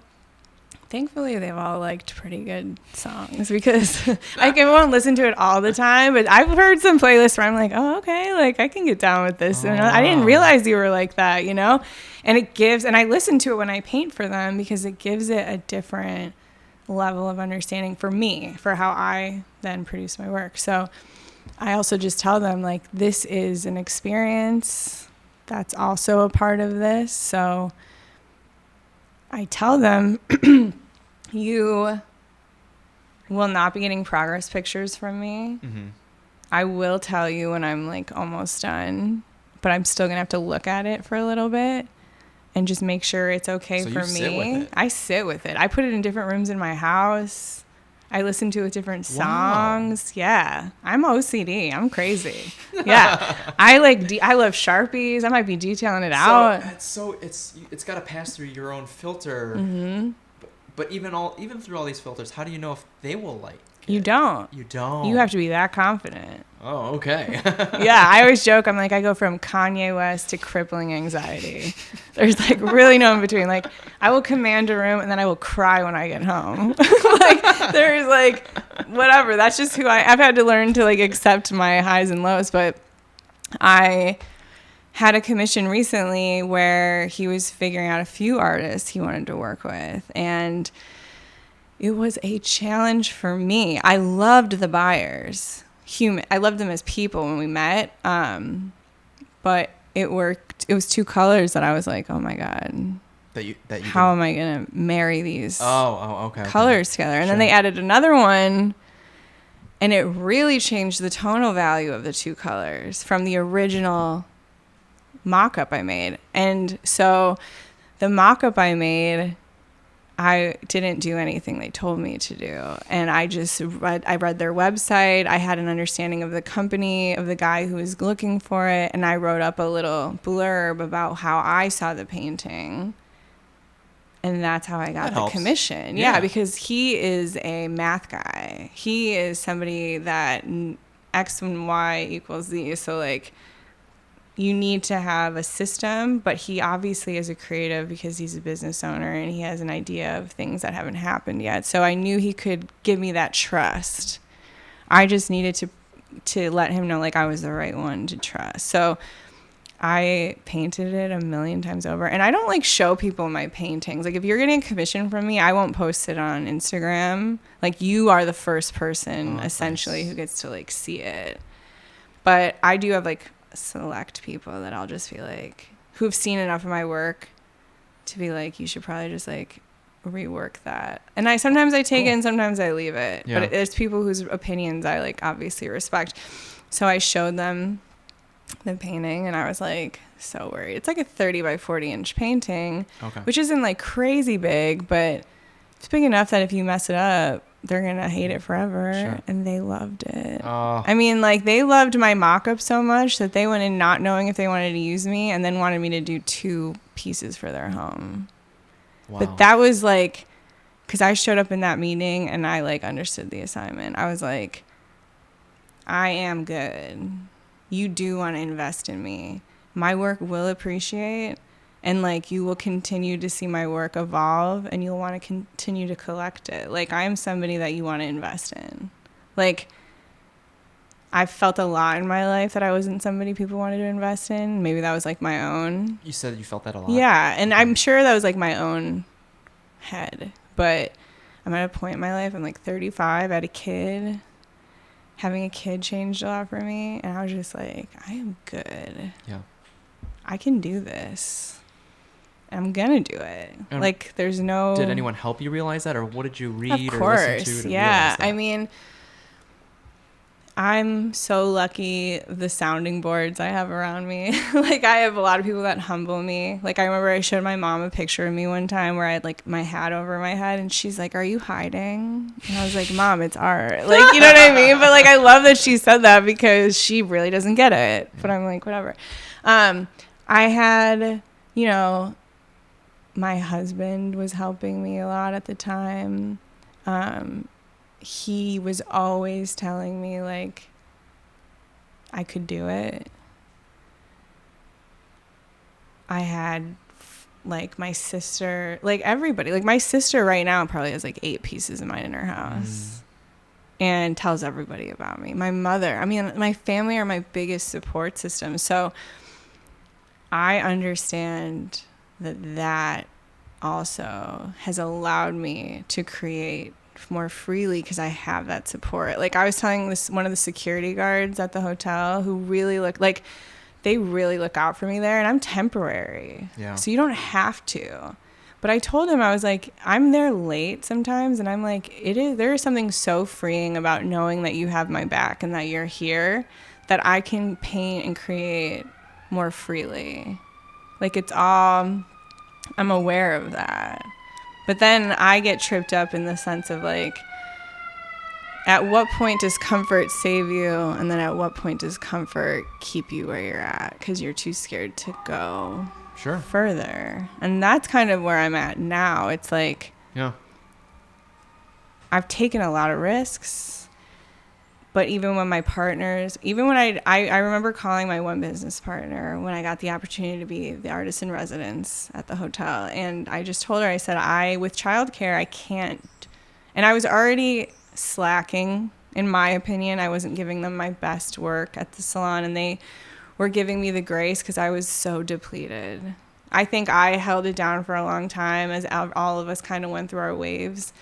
Thankfully, they've all liked pretty good songs because I won't listen to it all the time, but I've heard some playlists where I'm like, oh, okay, like I can get down with this. And I didn't realize you were like that, you know? And and I listen to it when I paint for them because it gives it a different level of understanding for me, for how I then produce my work. So I also just tell them, like, this is an experience that's also a part of this. So I tell them, you will not be getting progress pictures from me. I will tell you when I'm like almost done, but I'm still going to have to look at it for a little bit and just make sure it's okay for me. I sit with it. I put it in different rooms in my house. I listen to it with different songs. Wow. Yeah. I'm OCD. I'm crazy. Yeah. I love Sharpies. I might be detailing it out. It's got to pass through your own filter. But even through all these filters, how do you know if they will like You don't. You don't. You have to be that confident. Oh, okay. Yeah, I always joke. I'm like, I go from Kanye West to crippling anxiety. There's like really no in between. Like, I will command a room and then I will cry when I get home. Like, there's like, whatever. That's just who I've had to learn to like accept my highs and lows. But I had a commission recently where he was figuring out a few artists he wanted to work with. And it was a challenge for me. I loved the buyers. I loved them as people when we met. But it worked. It was 2 colors that I was like, oh my God. How am I going to marry these colors together? And then they added another one, and it really changed the tonal value of the 2 colors from the original mock-up I made. And so the mock-up I made, I didn't do anything they told me to do. And I read their website. I had an understanding of the company, of the guy who was looking for it. And I wrote up a little blurb about how I saw the painting. And that's how I got the commission. Yeah, because he is a math guy. He is somebody that X and Y equals Z. So like, you need to have a system, but he obviously is a creative because he's a business owner and he has an idea of things that haven't happened yet. So I knew he could give me that trust. I just needed to let him know like I was the right one to trust. So I painted it a million times over, and I don't like show people my paintings. Like if you're getting a commission from me, I won't post it on Instagram. Like you are the first person essentially who gets to like see it. But I do have like select people that I'll just be like, who've seen enough of my work to be like, you should probably just like rework that. And sometimes I take it and sometimes I leave it. Yeah. But there's people whose opinions I like obviously respect. So I showed them the painting and I was like so worried. It's like a 30 by 40 inch painting, which isn't like crazy big, but it's big enough that if you mess it up, they're going to hate it forever. Sure. And they loved it. I mean, like, they loved my mock-up so much that they went in not knowing if they wanted to use me and then wanted me to do 2 pieces for their home. Wow. But that was, like, because I showed up in that meeting and I, like, understood the assignment. I was like, I am good. You do want to invest in me. My work will appreciate. And, like, you will continue to see my work evolve and you'll want to continue to collect it. Like, I am somebody that you want to invest in. Like, I've felt a lot in my life that I wasn't somebody people wanted to invest in. Maybe that was, like, my own. You said you felt that a lot? Yeah, and I'm sure that was, like, my own head. But I'm at a point in my life, I'm, like, 35, I had a kid. Having a kid changed a lot for me. And I was just like, I am good. Yeah. I can do this. I'm gonna do it. And like, there's no. Did anyone help you realize that, or what did you read or listen to realize that? I mean, I'm so lucky the sounding boards I have around me. Like, I have a lot of people that humble me. Like, I remember I showed my mom a picture of me one time where I had like my hat over my head, and she's like, "Are you hiding?" And I was like, "Mom, it's art." Like, you know what I mean? But like, I love that she said that because she really doesn't get it. But I'm like, whatever. I had, you know. My husband was helping me a lot at the time. He was always telling me, like, I could do it. I had, like, my sister, like, everybody. Like, my sister right now probably has, like, 8 pieces of mine in her house. And tells everybody about me. My mother, I mean, my family are my biggest support system. So I understand that also has allowed me to create more freely because I have that support. Like, I was telling one of the security guards at the hotel who really they really look out for me there, and I'm temporary. Yeah. So you don't have to. But I told him, I was like, I'm there late sometimes, and I'm like, there is something so freeing about knowing that you have my back and that you're here, that I can paint and create more freely. Like, it's all, I'm aware of that. But then I get tripped up in the sense of, like, at what point does comfort save you? And then at what point does comfort keep you where you're at? Because you're too scared to go further. And that's kind of where I'm at now. It's like, I've taken a lot of risks, but even when my partners, even when I remember calling my one business partner when I got the opportunity to be the artist in residence at the hotel. And I just told her, I said, with childcare, I can't. And I was already slacking, in my opinion. I wasn't giving them my best work at the salon, and they were giving me the grace because I was so depleted. I think I held it down for a long time as all of us kind of went through our waves.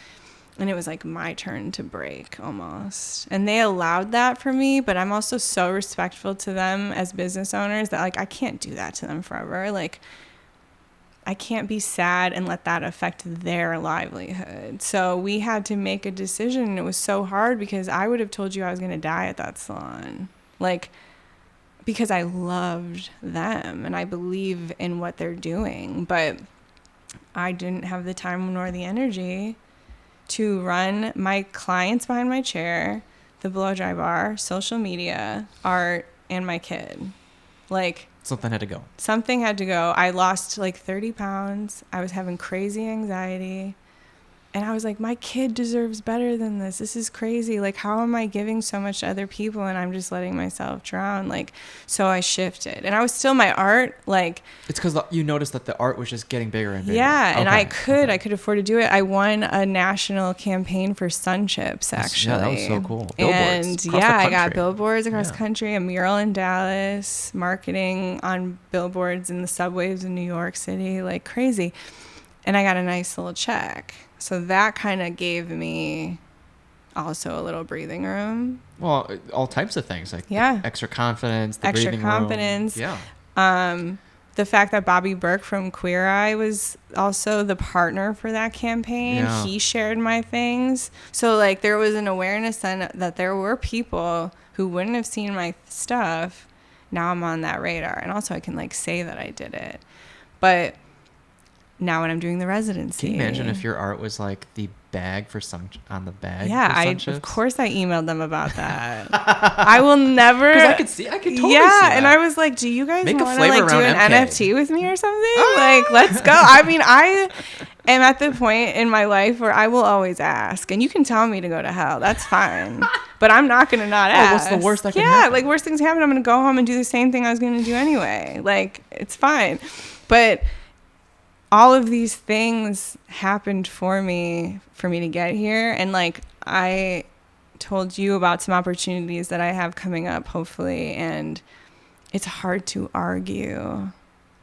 And it was like my turn to break almost. And they allowed that for me, but I'm also so respectful to them as business owners that like I can't do that to them forever. Like I can't be sad and let that affect their livelihood. So we had to make a decision, and it was so hard because I would have told you I was going to die at that salon. Like, because I loved them and I believe in what they're doing, but I didn't have the time nor the energy to run my clients behind my chair, the blow dry bar, social media, art, and my kid. Like, something had to go. Something had to go. I lost like 30 pounds. I was having crazy anxiety. And I was like, my kid deserves better than this. This is crazy. Like, how am I giving so much to other people and I'm just letting myself drown? Like, so I shifted. And I was still my art. Like, it's because you noticed that the art was just getting bigger and bigger. Yeah, and I could afford to do it. I won a national campaign for sun chips, actually. Yeah, that was so cool. Billboards. And yeah, I got billboards across the Yeah. country, a mural in Dallas, marketing on billboards in the subways in New York City, like crazy. And I got a nice little check. So that kind of gave me also a little breathing room. Well, all types of things, like extra confidence, the extra breathing confidence. room. Yeah. The fact that Bobby Burke from Queer Eye was also the partner for that campaign. Yeah. He shared my things. So like there was an awareness then that there were people who wouldn't have seen my stuff. Now I'm on that radar. And also I can like say that I did it. But now when I'm doing the residency. Can you imagine if your art was like the bag for on the bag? Yeah, of course I emailed them about that. I will never. Because I could totally see that. And I was like, do you guys want to like do an MK. NFT with me or something? Like, let's go. I mean, I am at the point in my life where I will always ask, and you can tell me to go to hell. That's fine. But I'm not going to not ask. What's the worst that can happen? Yeah, like worst things happen. I'm going to go home and do the same thing I was going to do anyway. Like, it's fine. But all of these things happened for me to get here. And like I told you about some opportunities that I have coming up, hopefully. And it's hard to argue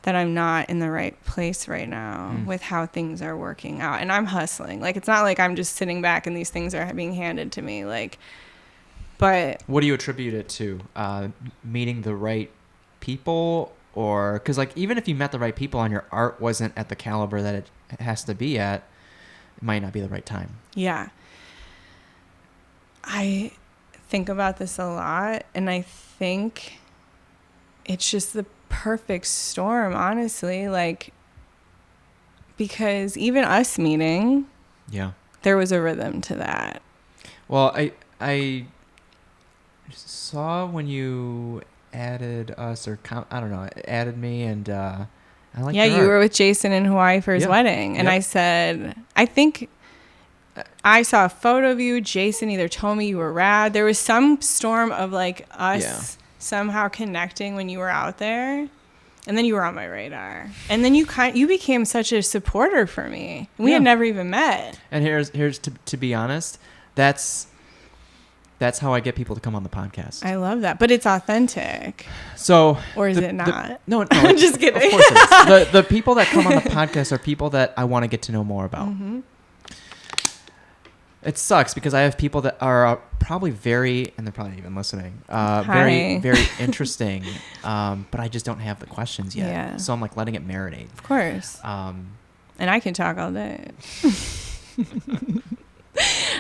that I'm not in the right place right now with how things are working out. And I'm hustling. Like, it's not like I'm just sitting back and these things are being handed to me. Like, but what do you attribute it to? Meeting the right people? Or because like even if you met the right people and your art wasn't at the caliber that it has to be at, it might not be the right time. Yeah. I think about this a lot, and I think it's just the perfect storm, honestly. Like, because even us meeting, there was a rhythm to that. Well, I saw when you added us added me, and I like you were with Jason in Hawaii for his wedding, and I said, I think I saw a photo of you. Jason either told me you were rad. There was some storm of like us somehow connecting when you were out there, and then you were on my radar, and then you became such a supporter for me. We had never even met. And here's to be honest, that's how I get people to come on the podcast. I love that. But it's authentic. So, or is it not? No, I'm just kidding. Of course it is. The people that come on the podcast are people that I want to get to know more about. Mm-hmm. It sucks because I have people that are probably and they're probably even listening, very, very interesting, but I just don't have the questions yet. Yeah. So I'm like letting it marinate. Of course. And I can talk all day.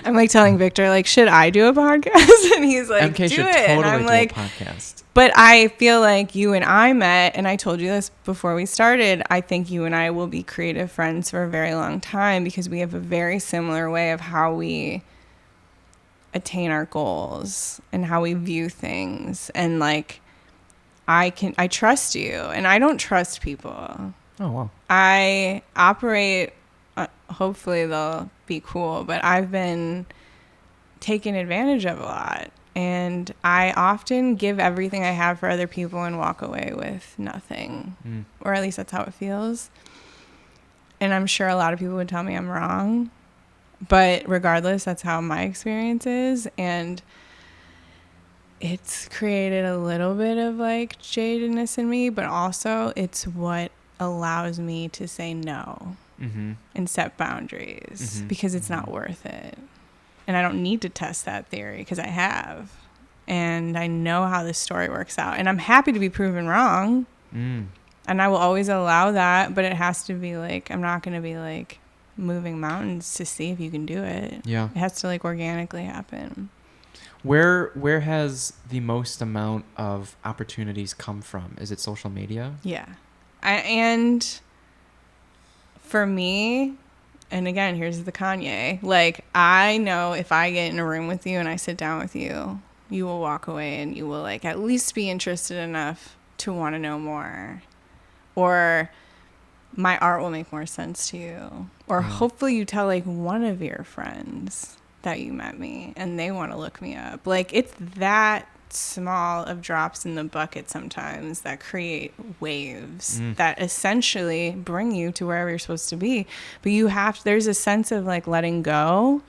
I'm like telling Victor, like, should I do a podcast? And he's like, MK do should it. Totally and I'm do like, a podcast. But I feel like you and I met, and I told you this before we started, I think you and I will be creative friends for a very long time because we have a very similar way of how we attain our goals and how we view things. And like, I trust you, and I don't trust people. Oh, wow. I operate, hopefully they'll be cool, but I've been taken advantage of a lot. And I often give everything I have for other people and walk away with nothing. Or at least that's how it feels. And I'm sure a lot of people would tell me I'm wrong. But regardless, that's how my experience is. And it's created a little bit of like jadedness in me, but also it's what allows me to say no and set boundaries because it's not worth it. And I don't need to test that theory because I have. And I know how this story works out. And I'm happy to be proven wrong. And I will always allow that. But it has to be like, I'm not going to be like moving mountains to see if you can do it. Yeah. It has to like organically happen. Where has the most amount of opportunities come from? Is it social media? Yeah. And for me... And again, here's the Kanye. Like, I know if I get in a room with you and I sit down with you, you will walk away and you will, like, at least be interested enough to want to know more. Or my art will make more sense to you. Or hopefully you tell, like, one of your friends that you met me and they want to look me up. Like, it's that small of drops in the bucket sometimes that create waves that essentially bring you to wherever you're supposed to be. But there's a sense of like letting go,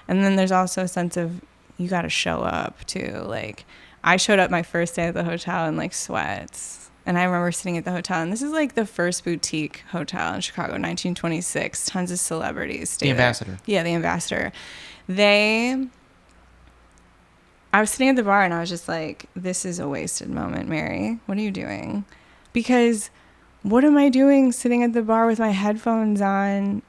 and then there's also a sense of you got to show up too. Like, I showed up my first day at the hotel in like sweats, and I remember sitting at the hotel, and this is like the first boutique hotel in Chicago, 1926. Tons of celebrities stay The there. Ambassador. Yeah, the Ambassador. I was sitting at the bar and I was just like, this is a wasted moment, Mary. What are you doing? Because what am I doing sitting at the bar with my headphones on,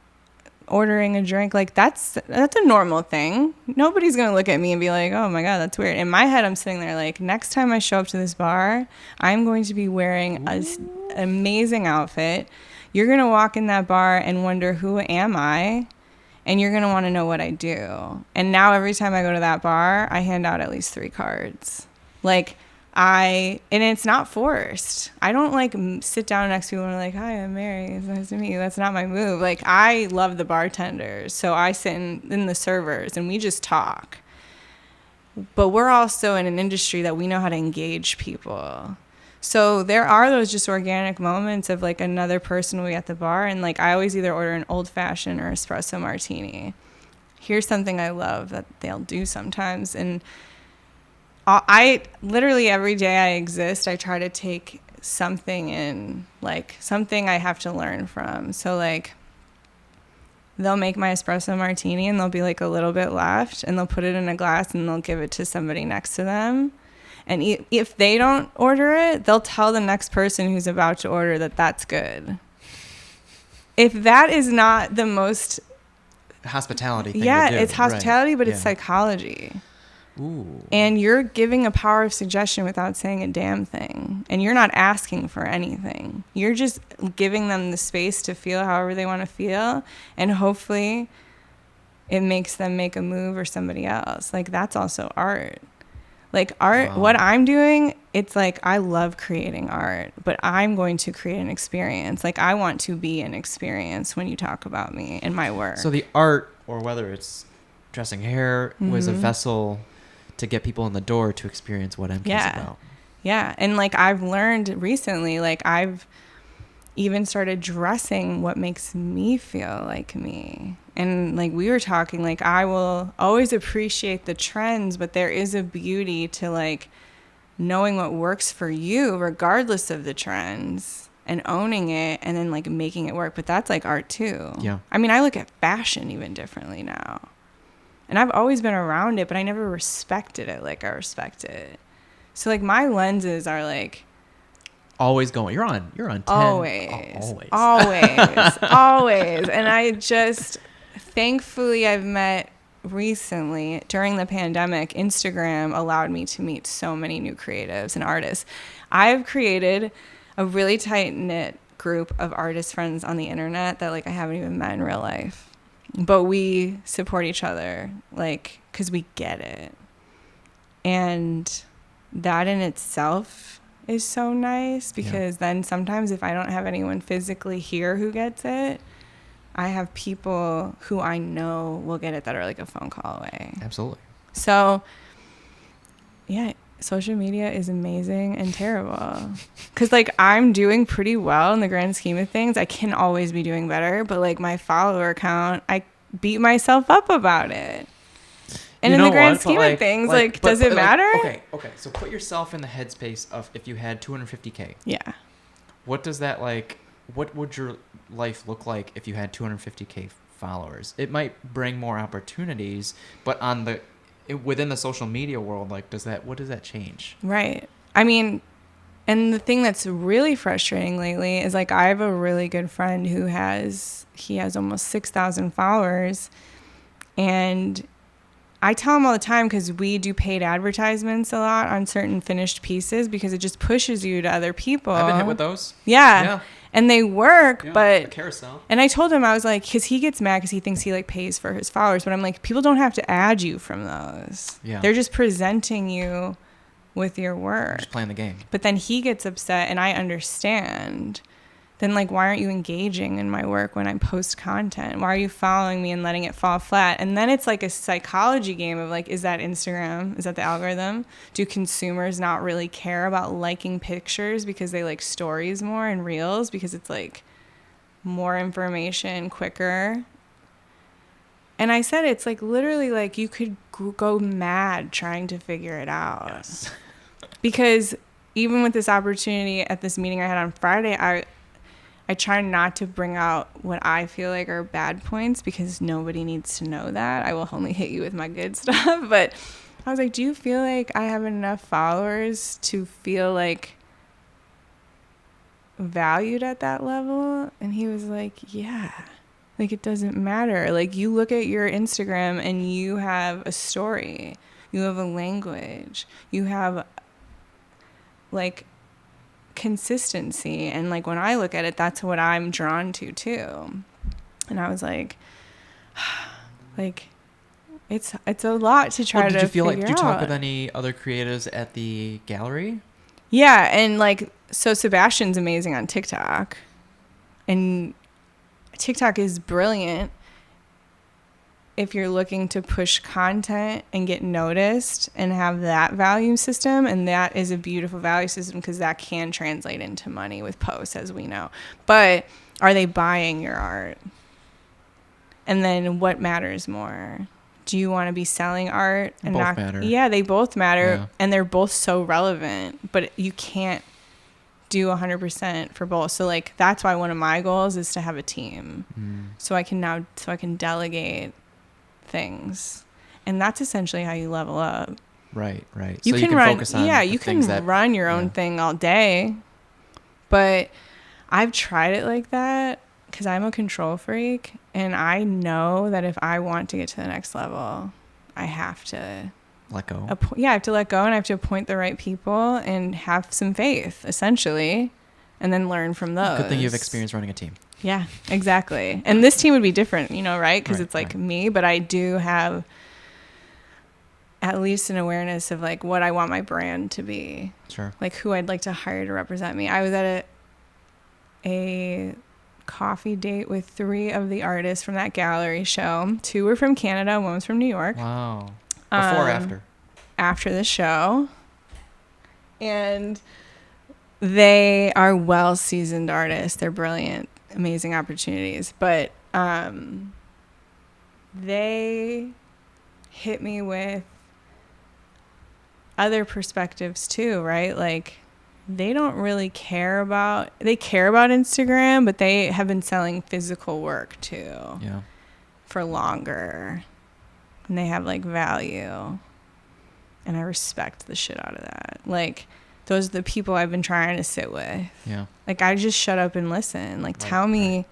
ordering a drink? Like, that's a normal thing. Nobody's going to look at me and be like, oh my God, that's weird. In my head, I'm sitting there like, next time I show up to this bar, I'm going to be wearing an amazing outfit. You're going to walk in that bar and wonder, who am I? And you're going to want to know what I do. And now every time I go to that bar, I hand out at least 3 cards. Like, and it's not forced. I don't like sit down next to people and be like, hi, I'm Mary. It's nice to meet you. That's not my move. Like, I love the bartenders. So I sit in the servers and we just talk. But we're also in an industry that we know how to engage people. So there are those just organic moments of like another person will be at the bar, and like I always either order an old fashioned or espresso martini. Here's something I love that they'll do sometimes, and I literally every day I exist, I try to take something in, like something I have to learn from. So like they'll make my espresso martini and there'll be like a little bit left, and they'll put it in a glass and they'll give it to somebody next to them. And if they don't order it, they'll tell the next person who's about to order that that's good. If that is not the most... hospitality thing yeah, to do. It's hospitality, right. but it's psychology. Ooh. And you're giving a power of suggestion without saying a damn thing. And you're not asking for anything. You're just giving them the space to feel however they want to feel. And hopefully it makes them make a move or somebody else. Like, that's also art. Like, art, wow. What I'm doing, it's like I love creating art, but I'm going to create an experience. Like, I want to be an experience when you talk about me and my work. So the art, or whether it's dressing hair, was a vessel to get people in the door to experience what MK is about. Yeah. And like, I've learned recently, like I've even started dressing what makes me feel like me. And like we were talking, like I will always appreciate the trends, but there is a beauty to like knowing what works for you regardless of the trends and owning it and then like making it work. But that's like art too. Yeah. I mean, I look at fashion even differently now. And I've always been around it, but I never respected it like I respect it. So like my lenses are like always going. You're on 10. Always. Always. And I just, thankfully, I've met recently during the pandemic. Instagram allowed me to meet so many new creatives and artists. I've created a really tight knit group of artist friends on the internet that like I haven't even met in real life, but we support each other, like, because we get it. And that in itself is so nice because then sometimes if I don't have anyone physically here who gets it, I have people who I know will get it that are like a phone call away. Absolutely. So, yeah, social media is amazing and terrible. Because, like, I'm doing pretty well in the grand scheme of things. I can always be doing better. But, like, my follower count, I beat myself up about it. And in the grand scheme of things, like, does it matter? Okay. So put yourself in the headspace of if you had 250K. Yeah. What does that, like, what would your life look like if you had 250K followers? It might bring more opportunities, but within the social media world, like, what does that change? Right. I mean, and the thing that's really frustrating lately is, like, I have a really good friend who has almost 6,000 followers, and I tell him all the time, because we do paid advertisements a lot on certain finished pieces, because it just pushes you to other people. I've been hit with those. Yeah. And they work, but... A carousel. And I told him, I was like, because he gets mad because he thinks he, like, pays for his followers. But I'm like, people don't have to add you from those. Yeah. They're just presenting you with your work. Just playing the game. But then he gets upset, and I understand. Then, like, why aren't you engaging in my work when I post content? Why are you following me and letting it fall flat? And then it's like a psychology game of, like, is that Instagram? Is that the algorithm? Do consumers not really care about liking pictures because they like stories more and reels because it's, like, more information quicker? And I said it's, like, literally, like, you could go mad trying to figure it out. Yes. Because even with this opportunity at this meeting I had on Friday, I try not to bring out what I feel like are bad points, because nobody needs to know that. I will only hit you with my good stuff. But I was like, do you feel like I have enough followers to feel like valued at that level? And he was like, yeah, like, it doesn't matter. Like, you look at your Instagram and you have a story, you have a language, you have, like, consistency. And, like, when I look at it, that's what I'm drawn to too. And I was like, it's a lot to try to did you feel like, figure did you talk out. with any other creatives at the gallery? Yeah. And, like, so Sebastian's amazing on TikTok, and TikTok is brilliant if you're looking to push content and get noticed and have that value system. And that is a beautiful value system, because that can translate into money with posts, as we know. But are they buying your art? And then what matters more? Do you want to be selling art? And both matter. Yeah, they both matter. Yeah. And they're both so relevant, but you can't do 100% for both. So, like, that's why one of my goals is to have a team. So I can delegate things. And that's essentially how you level up. Right. You So can you can run, focus on you can run your own thing all day. But I've tried it like that because I'm a control freak, and I know that if I want to get to the next level, I have to let go. I have to let go, and I have to appoint the right people and have some faith, essentially, and then learn from those. Good thing you have experience running a team. Yeah, exactly. And this team would be different, right? Because it's like right. me, but I do have at least an awareness of, like, what I want my brand to be. Sure. Like, who I'd like to hire to represent me. I was at a coffee date with 3 of the artists from that gallery show. 2 were from Canada, 1 was from New York. Wow. Before or after? After the show. And they are well-seasoned artists. They're brilliant, amazing opportunities. But they hit me with other perspectives too, right? Like, they don't really care about Instagram, but they have been selling physical work too. Yeah. For longer. And they have, like, value. And I respect the shit out of that. Like, those are the people I've been trying to sit with. Yeah. Like, I just shut up and listen. Like, tell me.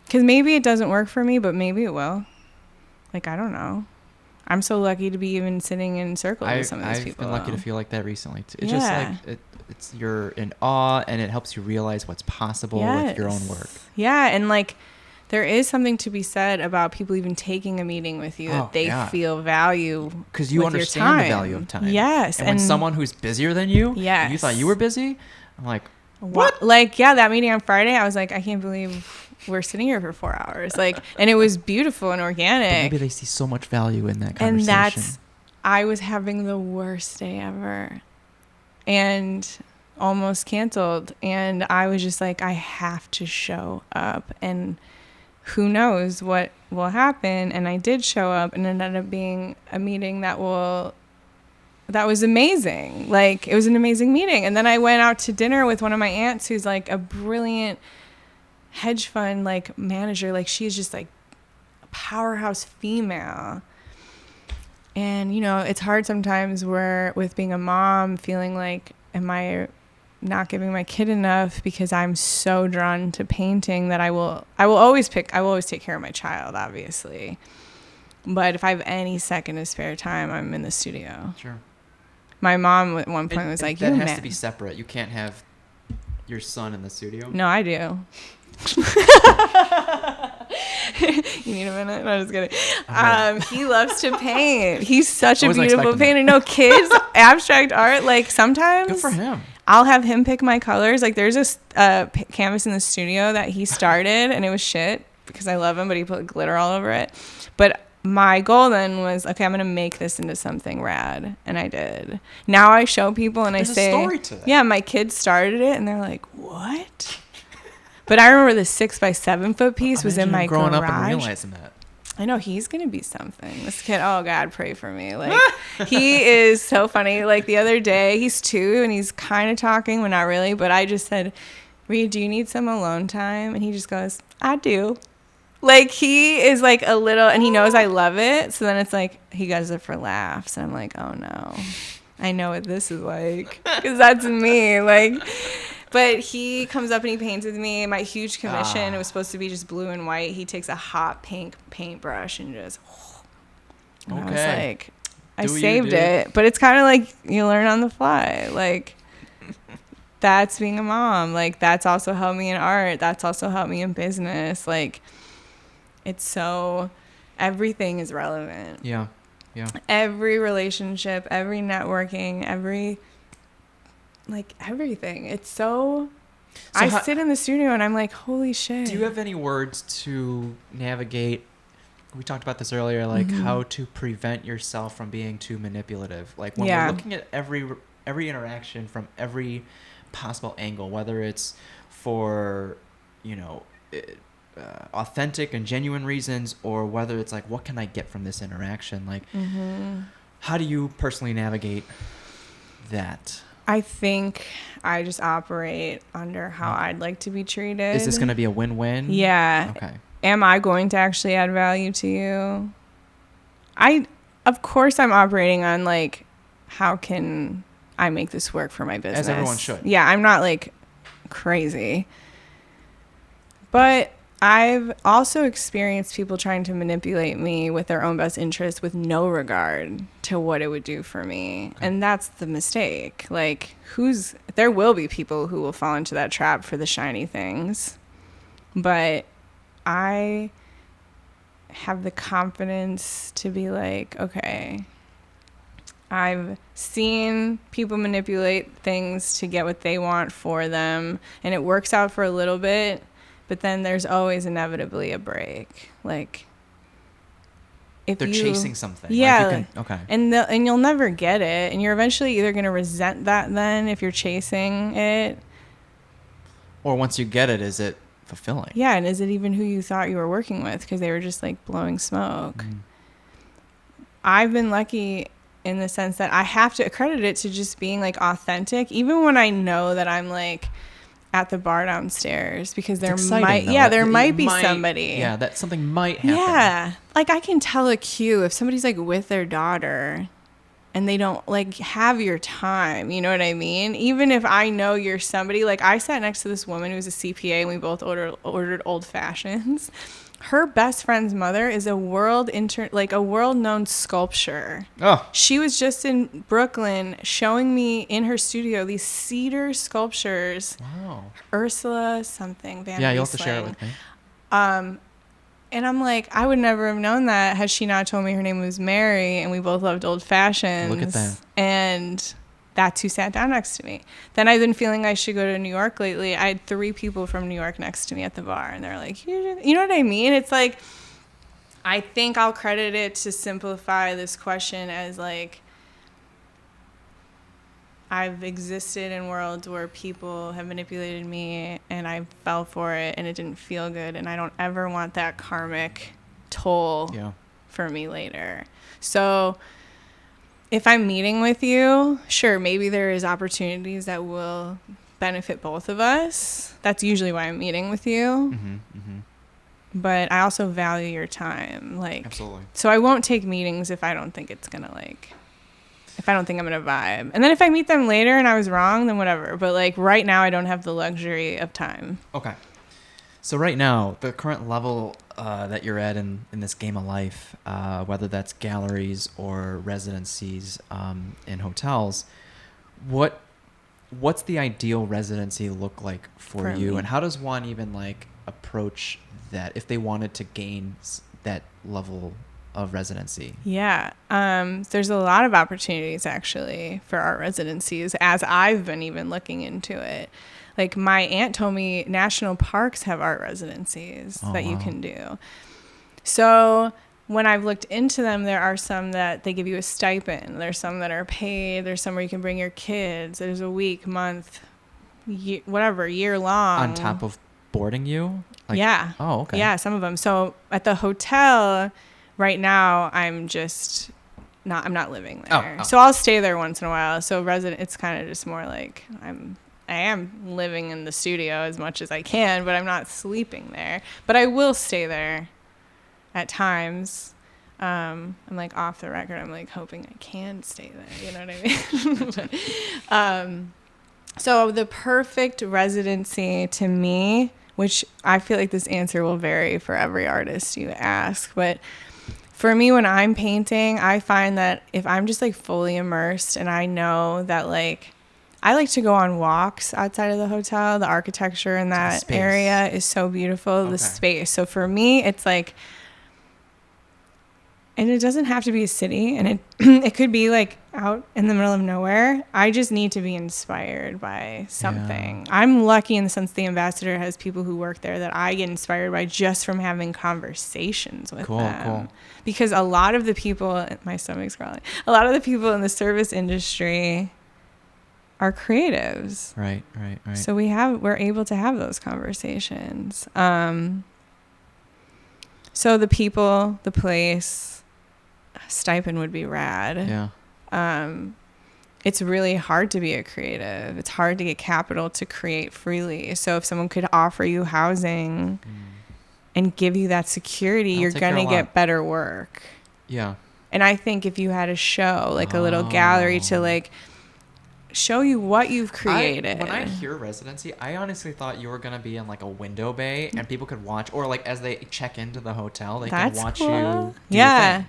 Because maybe it doesn't work for me, but maybe it will. Like, I don't know. I'm so lucky to be even sitting in circles with some of these people. I've been lucky to feel like that recently. It's just like, it's you're in awe, and it helps you realize what's possible with your own work. Yeah, and, like, there is something to be said about people even taking a meeting with you that they feel value, because you understand the value of time. Yes. And when someone who's busier than you, you thought you were busy, I'm like, what? Like, yeah, that meeting on Friday, I was like, I can't believe we're sitting here for 4 hours. Like, and it was beautiful and organic. But maybe they see so much value in that conversation. And I was having the worst day ever and almost canceled. And I was just like, I have to show up, and who knows what will happen. And I did show up, and it ended up being a meeting that was amazing. Like, it was an amazing meeting. And then I went out to dinner with one of my aunts who's like a brilliant hedge fund like manager. Like, she's just like a powerhouse female. And, you know, it's hard sometimes with being a mom, feeling like, am I not giving my kid enough, because I'm so drawn to painting that I will always take care of my child, obviously. But if I have any second of spare time, I'm in the studio. Sure. My mom at one point was like, that has to be separate. You can't have your son in the studio. No, I do. You need a minute? No, I'm just kidding. He loves to paint. He's such a beautiful painter. No, kids, abstract art, like, sometimes. Good for him. I'll have him pick my colors. Like, there's this canvas in the studio that he started, and it was shit because I love him, but he put glitter all over it. But my goal then was, okay, I'm going to make this into something rad. And I did. Now I show people and I say, there's a story to that. Yeah, my kids started it, and they're like, what? But I remember the 6x7 foot piece was in my growing garage. Up and realizing that. I know, he's going to be something. This kid, oh God, pray for me. Like, he is so funny. Like, the other day, he's 2 and he's kind of talking, but not really. But I just said, Reed, do you need some alone time? And he just goes, I do. Like, he is like a little, and he knows I love it. So then it's like, he does it for laughs. And I'm like, oh no, I know what this is like. Because that's me. Like, but he comes up and he paints with me. My huge commission, it was supposed to be just blue and white. He takes a hot pink paintbrush and just, and I was like, I saved it. But it's kind of like you learn on the fly. Like, that's being a mom. Like, that's also helped me in art. That's also helped me in business. Like, it's so, everything is relevant. Yeah. Yeah. Every relationship, every networking, everything. It's so I sit in the studio and I'm like, holy shit. Do you have any words to navigate? We talked about this earlier, like how to prevent yourself from being too manipulative. Like, when we're looking at every interaction from every possible angle, whether it's for, you know, authentic and genuine reasons, or whether it's like, what can I get from this interaction? Like, how do you personally navigate that? I think I just operate under how I'd like to be treated. Is this going to be a win-win? Yeah. Okay. Am I going to actually add value to you? Of course I'm operating on, like, how can I make this work for my business? As everyone should. Yeah, I'm not, like, crazy. But I've also experienced people trying to manipulate me with their own best interest with no regard to what it would do for me. Okay. And that's the mistake. Like, there will be people who will fall into that trap for the shiny things. But I have the confidence to be like, okay, I've seen people manipulate things to get what they want for them, and it works out for a little bit. But then there's always inevitably a break. Like, if they're chasing something. Yeah. Like, okay. And you'll never get it. And you're eventually either going to resent that then if you're chasing it. Or once you get it, is it fulfilling? Yeah. And is it even who you thought you were working with? Because they were just, like, blowing smoke. I've been lucky in the sense that I have to accredit it to just being, like, authentic. Even when I know that I'm, like, at the bar downstairs, because there might be somebody. Yeah, that something might happen. Yeah. Like, I can tell a cue if somebody's, like, with their daughter and they don't, like, have your time. You know what I mean? Even if I know you're somebody. Like, I sat next to this woman who was a CPA, and we both ordered old fashions. Her best friend's mother is a world-known sculptor. Oh. She was just in Brooklyn showing me in her studio these cedar sculptures. Wow. Ursula something. Van yeah, you'll have to share it with me. And I'm like, I would never have known that had she not told me her name was Mary, and we both loved old fashions. Look at that. And that's who sat down next to me. Then I've been feeling I should go to New York lately. I had 3 people from New York next to me at the bar, and they're like, you know what I mean? It's like, I think I'll credit it to simplify this question as like, I've existed in worlds where people have manipulated me and I fell for it and it didn't feel good, and I don't ever want that karmic toll for me later. So if I'm meeting with you, sure, maybe there is opportunities that will benefit both of us. That's usually why I'm meeting with you. But I also value your time. Like, absolutely. So I won't take meetings if I don't think it's going to like, if I don't think I'm going to vibe. And then if I meet them later and I was wrong, then whatever. But like right now, I don't have the luxury of time. Okay. So right now, the current level that you're at in this game of life, whether that's galleries or residencies in hotels, what's the ideal residency look like for you? Me. And how does one even like approach that if they wanted to gain that level of residency? Yeah. There's a lot of opportunities actually for art residencies as I've been even looking into it. Like my aunt told me national parks have art residencies that you can do. So when I've looked into them, there are some that they give you a stipend. There's some that are paid. There's some where you can bring your kids. There's a week, month, year long. On top of boarding you? Like, yeah. Oh, okay. Yeah, some of them. So at the hotel right now, I'm not living there. So I'll stay there once in a while. So it's kind of just more like I am living in the studio as much as I can, but I'm not sleeping there. But I will stay there at times. I'm like off the record. I'm like hoping I can stay there. You know what I mean? So the perfect residency to me, which I feel like this answer will vary for every artist you ask, but for me, when I'm painting, I find that if I'm just like fully immersed and I know that like, I like to go on walks outside of the hotel. The architecture in that area is so beautiful, the space. So for me, it's like, and it doesn't have to be a city, and it could be like out in the middle of nowhere. I just need to be inspired by something. Yeah. I'm lucky in the sense the ambassador has people who work there that I get inspired by just from having conversations with them. Cool. Because a lot of the people, my stomach's growling, a lot of the people in the service industry are creatives. Right. So we're able to have those conversations. So the people, the place, stipend would be rad. Yeah. It's really hard to be a creative. It's hard to get capital to create freely. So if someone could offer you housing and give you that security, you're going to get better work. Yeah. And I think if you had a show, like a little gallery to like show you what you've created. When I hear residency, I honestly thought you were going to be in like a window bay and people could watch, or like as they check into the hotel, they can watch you do your thing.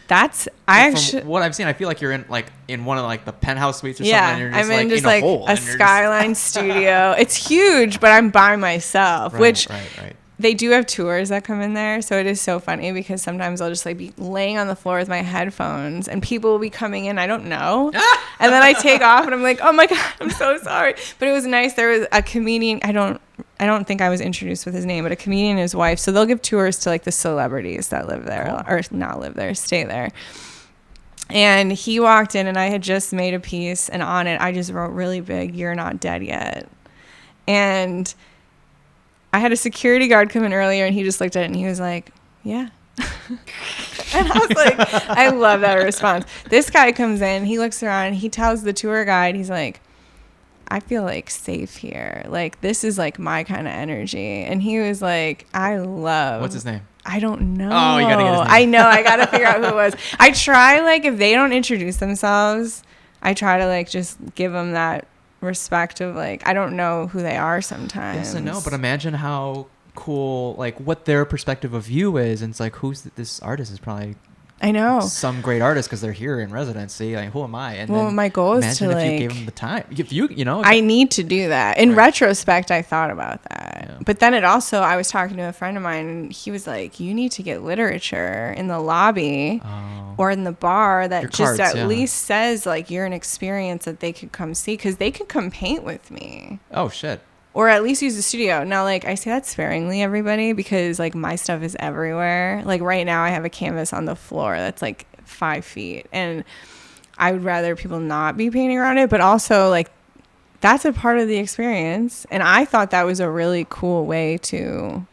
From what I've seen, I feel like you're in one of like the penthouse suites or something, and you're just I'm in a hole. A skyline studio. It's huge, but I'm by myself, which they do have tours that come in there. So it is so funny because sometimes I'll just like be laying on the floor with my headphones and people will be coming in I don't know. And then I take off and I'm like, oh my God, I'm so sorry. But it was nice. There was a comedian. I don't think I was introduced with his name, but a comedian and his wife. So they'll give tours to like the celebrities that live there or not live there, stay there. And he walked in and I had just made a piece and on it, I just wrote really big, "You're not dead yet." And I had a security guard come in earlier and he just looked at it and he was like, yeah. And I was like, I love that response. This guy comes in, he looks around, he tells the tour guide, he's like, I feel like safe here. Like, this is like my kind of energy. And he was like, What's his name? I don't know. Oh, you gotta get his name. I know. I gotta figure out who it was. I try, like, if they don't introduce themselves, I try to like just give them that respect of like, I don't know who they are sometimes. Yes, I know, but imagine how cool, like what their perspective of you is, and it's like, who's this artist is probably, I know, some great artist because they're here in residency. Like, who am I? And well, my goal is to imagine like, if you gave them the time. If you know, I need to do that. In retrospect, I thought about that, but then it also, I was talking to a friend of mine, and he was like, "You need to get literature in the lobby." or in the bar that Your just cards, at least says like you're an experience that they could come see, because they could come paint with me. Oh shit. Or at least use the studio. Now, like, I say that sparingly, everybody, because like my stuff is everywhere. Like right now I have a canvas on the floor that's like 5 feet, and I would rather people not be painting around it, but also like that's a part of the experience. And I thought that was a really cool way to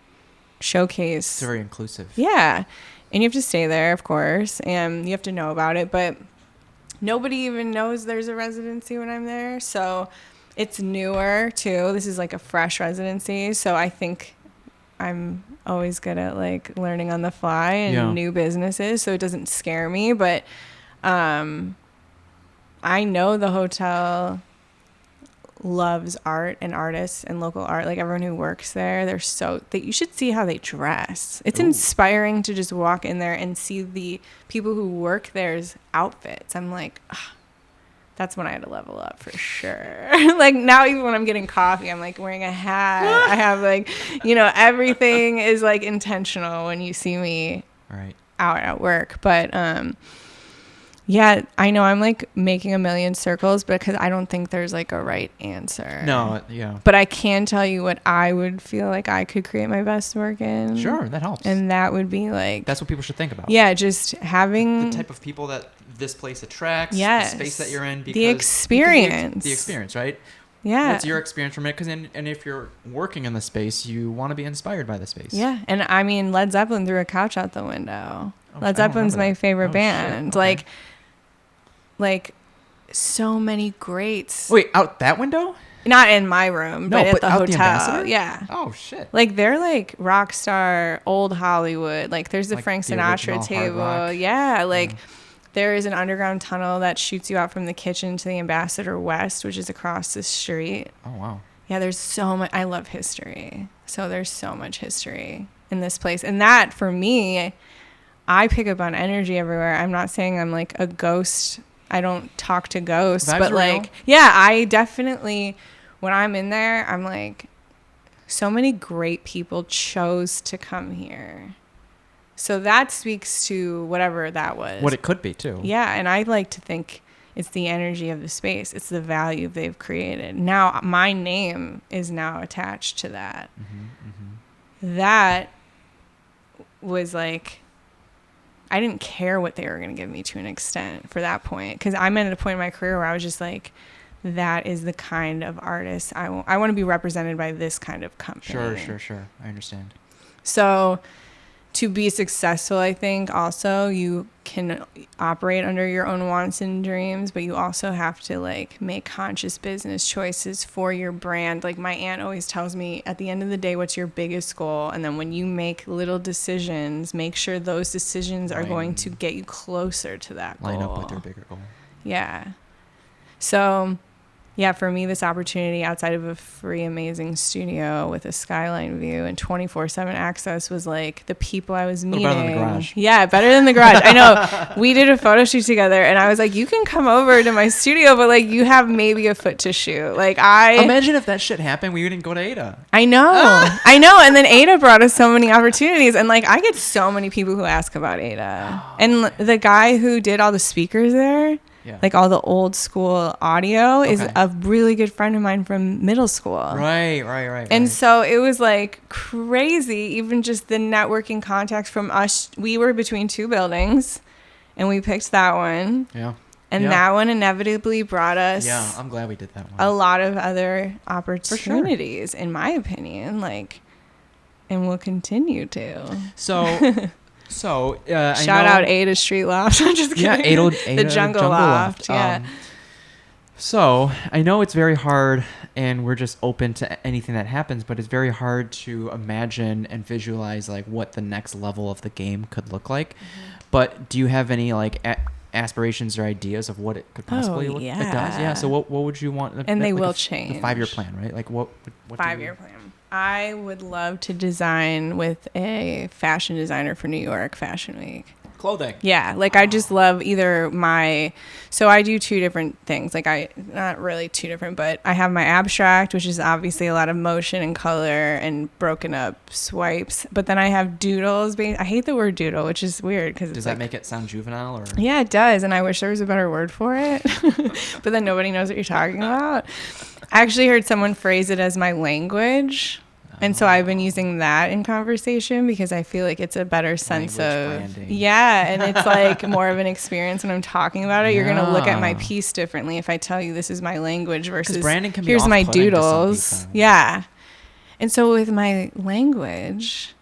showcase. It's very inclusive. Yeah. And you have to stay there, of course, and you have to know about it, but nobody even knows there's a residency when I'm there. So it's newer too. This is like a fresh residency. So I think I'm always good at like learning on the fly and new businesses. So it doesn't scare me, but I know the hotel loves art and artists and local art. Like everyone who works there, you should see how they dress. It's inspiring to just walk in there and see the people who work there's outfits. I'm like, that's when I had to level up for sure. Like now, even when I'm getting coffee, I'm like wearing a hat. I have like, everything is like intentional when you see me out at work. But yeah, I know I'm like making a million circles because I don't think there's like a right answer. No, yeah. But I can tell you what I would feel like I could create my best work in. Sure, that helps. And that would be like... That's what people should think about. Yeah, just having... The type of people that this place attracts, yes, the space that you're in. Because the experience. The experience, right? Yeah. What's your experience from it? Because and if you're working in the space, you want to be inspired by the space. Yeah, and I mean, Led Zeppelin threw a couch out the window. Led Zeppelin's my favorite band. Okay. Like so many greats. Wait, out that window? Not in my room, but at the out hotel. The Ambassador? Yeah. Oh shit. Like they're like rock star old Hollywood. Like there's the Frank Sinatra table. Yeah. Like there is an underground tunnel that shoots you out from the kitchen to the Ambassador West, which is across the street. Oh wow. Yeah, there's so much. I love history. So there's so much history in this place. And that for me, I pick up on energy everywhere. I'm not saying I'm like a ghost. I don't talk to ghosts, but like, yeah, I definitely, when I'm in there, I'm like, so many great people chose to come here. So that speaks to whatever that was. What it could be too. Yeah. And I like to think it's the energy of the space. It's the value they've created. Now my name is now attached to that. That was like, I didn't care what they were going to give me to an extent for that point. Because I'm at a point in my career where I was just like, that is the kind of artist I want to be represented by this kind of company. Sure. I understand. So to be successful, I think also you can operate under your own wants and dreams, but you also have to like make conscious business choices for your brand. Like my aunt always tells me, at the end of the day, what's your biggest goal? And then when you make little decisions, make sure those decisions are going to get you closer to that goal. Line up with your bigger goal. Yeah. So yeah, for me, this opportunity outside of a free, amazing studio with a skyline view and 24/7 access was like the people I was meeting. Better than the garage. Yeah, better than the garage. I know. We did a photo shoot together, and I was like, "You can come over to my studio, but like, you have maybe a foot to shoot." Like, imagine if that shit happened, we wouldn't go to Ada. I know, I know. And then Ada brought us so many opportunities, and like, I get so many people who ask about Ada, and the guy who did all the speakers there. Yeah. Like all the old school audio is a really good friend of mine from middle school. Right. And so it was like crazy, even just the networking contacts from us. We were between two buildings and we picked that one. Yeah. And that one inevitably brought us. Yeah, I'm glad we did that one. A lot of other opportunities, in my opinion, like, and we'll continue to. So, shout out Ada Street Loft. I'm just kidding. Yeah, the Jungle Loft. Yeah. So I know it's very hard, and we're just open to anything that happens, but it's very hard to imagine and visualize like what the next level of the game could look like. But do you have any like aspirations or ideas of what it could possibly look like? It does. Yeah. So what would you want? And they like will change. The 5-year plan, right? Like what 5-year plan. I would love to design with a fashion designer for New York Fashion Week. clothing. Yeah, like I just love either so I do two different things. Like not really two different, but I have my abstract, which is obviously a lot of motion and color and broken up swipes. But then I have doodles. I hate the word doodle, which is weird because does that make it sound juvenile or? Yeah, it does, and I wish there was a better word for it. But then nobody knows what you're talking about. I actually heard someone phrase it as my language. And so I've been using that in conversation because I feel like it's a better sense of branding. Yeah, and it's like more of an experience when I'm talking about it. You're going to look at my piece differently if I tell you this is my language versus branding can be here's my off-putting to some doodles. people. Yeah. And so with my language,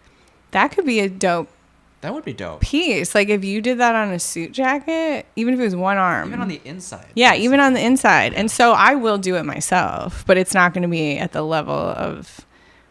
that could be a dope That would be dope. piece. Like if you did that on a suit jacket, even if it was one arm. Even on the inside. Yeah, even on the inside. And so I will do it myself, but it's not going to be at the level of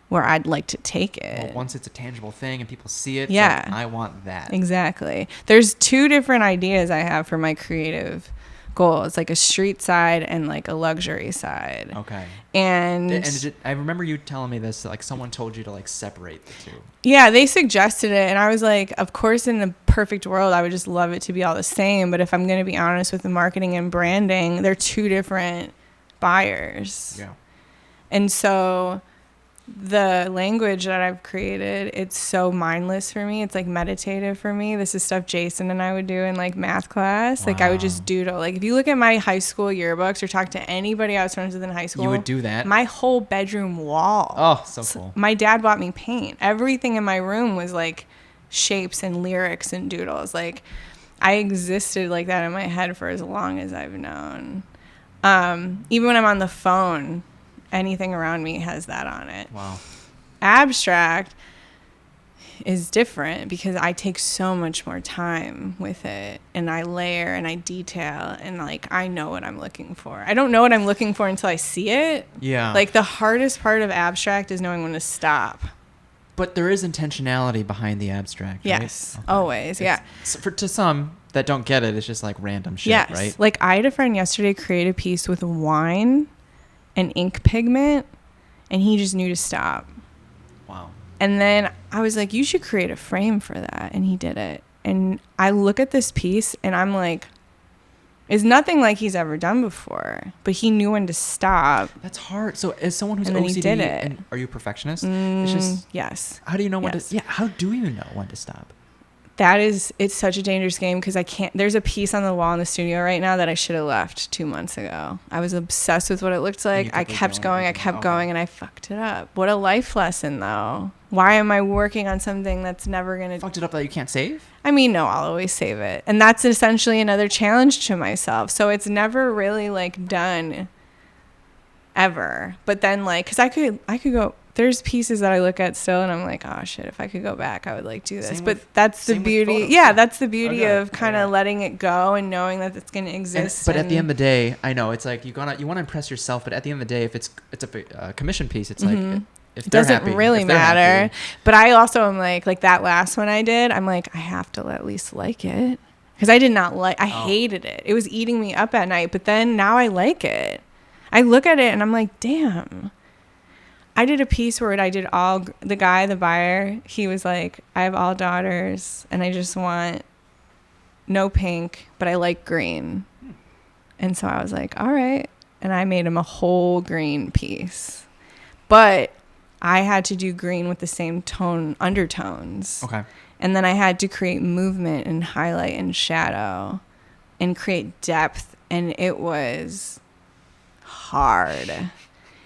where I'd like to take it. Well, once it's a tangible thing and people see it, yeah, like, I want that. Exactly. There's two different ideas I have for my creative goals, like a street side and like a luxury side. Okay. And I remember you telling me this, like someone told you to like separate the two. Yeah, they suggested it, and I was like, of course, in the perfect world, I would just love it to be all the same. But if I'm going to be honest with the marketing and branding, they're two different buyers. Yeah. And so the language that I've created, it's so mindless for me. It's like meditative for me. This is stuff Jason and I would do in like math class. Wow. Like I would just doodle. Like if you look at my high school yearbooks or talk to anybody I was friends with in high school, You would do that? My whole bedroom wall. Oh, so cool. My dad bought me paint. Everything in my room was like shapes and lyrics and doodles. Like I existed like that in my head for as long as I've known. Even when I'm on the phone, anything around me has that on it. Wow. Abstract is different because I take so much more time with it, and I layer and I detail, and like I know what I'm looking for. I don't know what I'm looking for until I see it. Yeah. Like the hardest part of abstract is knowing when to stop. But there is intentionality behind the abstract, right? Yes, okay. Always, yeah. To some that don't get it, it's just like random shit, yes. Right? Like I had a friend yesterday create a piece with wine and ink pigment, and he just knew to stop. Wow. And then I was like, you should create a frame for that. And he did it. And I look at this piece and I'm like, it's nothing like he's ever done before, but he knew when to stop. That's hard. So as someone who's And then OCD, he did it. and are you a perfectionist? It's just, yes. how do you know when Yes. to, how do you know when to stop? It's such a dangerous game because there's a piece on the wall in the studio right now that I should have left 2 months ago. I was obsessed with what it looked like. I kept going, and I fucked it up. What a life lesson though. Why am I working on something that's never going to... Fucked it up that you can't save? I mean, no, I'll always save it. And that's essentially another challenge to myself. So it's never really like done ever. But then like, cause I could go, there's pieces that I look at still and I'm like, oh shit, if I could go back, I would like do this. But that's the beauty. Yeah. That's the beauty of kind of letting it go and knowing that it's going to exist. But at the end of the day, I know it's like you want to impress yourself, but at the end of the day, if it's a commission piece, it's like, if it doesn't happy, really matter. Happy. But I also am like that last one I did, I'm like, I have to at least like it. Cause I did not I hated it. It was eating me up at night, but then now I like it. I look at it and I'm like, damn. I did a piece where I did the buyer, he was like, I have all daughters and I just want no pink, but I like green. And so I was like, all right. And I made him a whole green piece. But I had to do green with the same tone undertones. Okay. And then I had to create movement and highlight and shadow and create depth. And it was hard.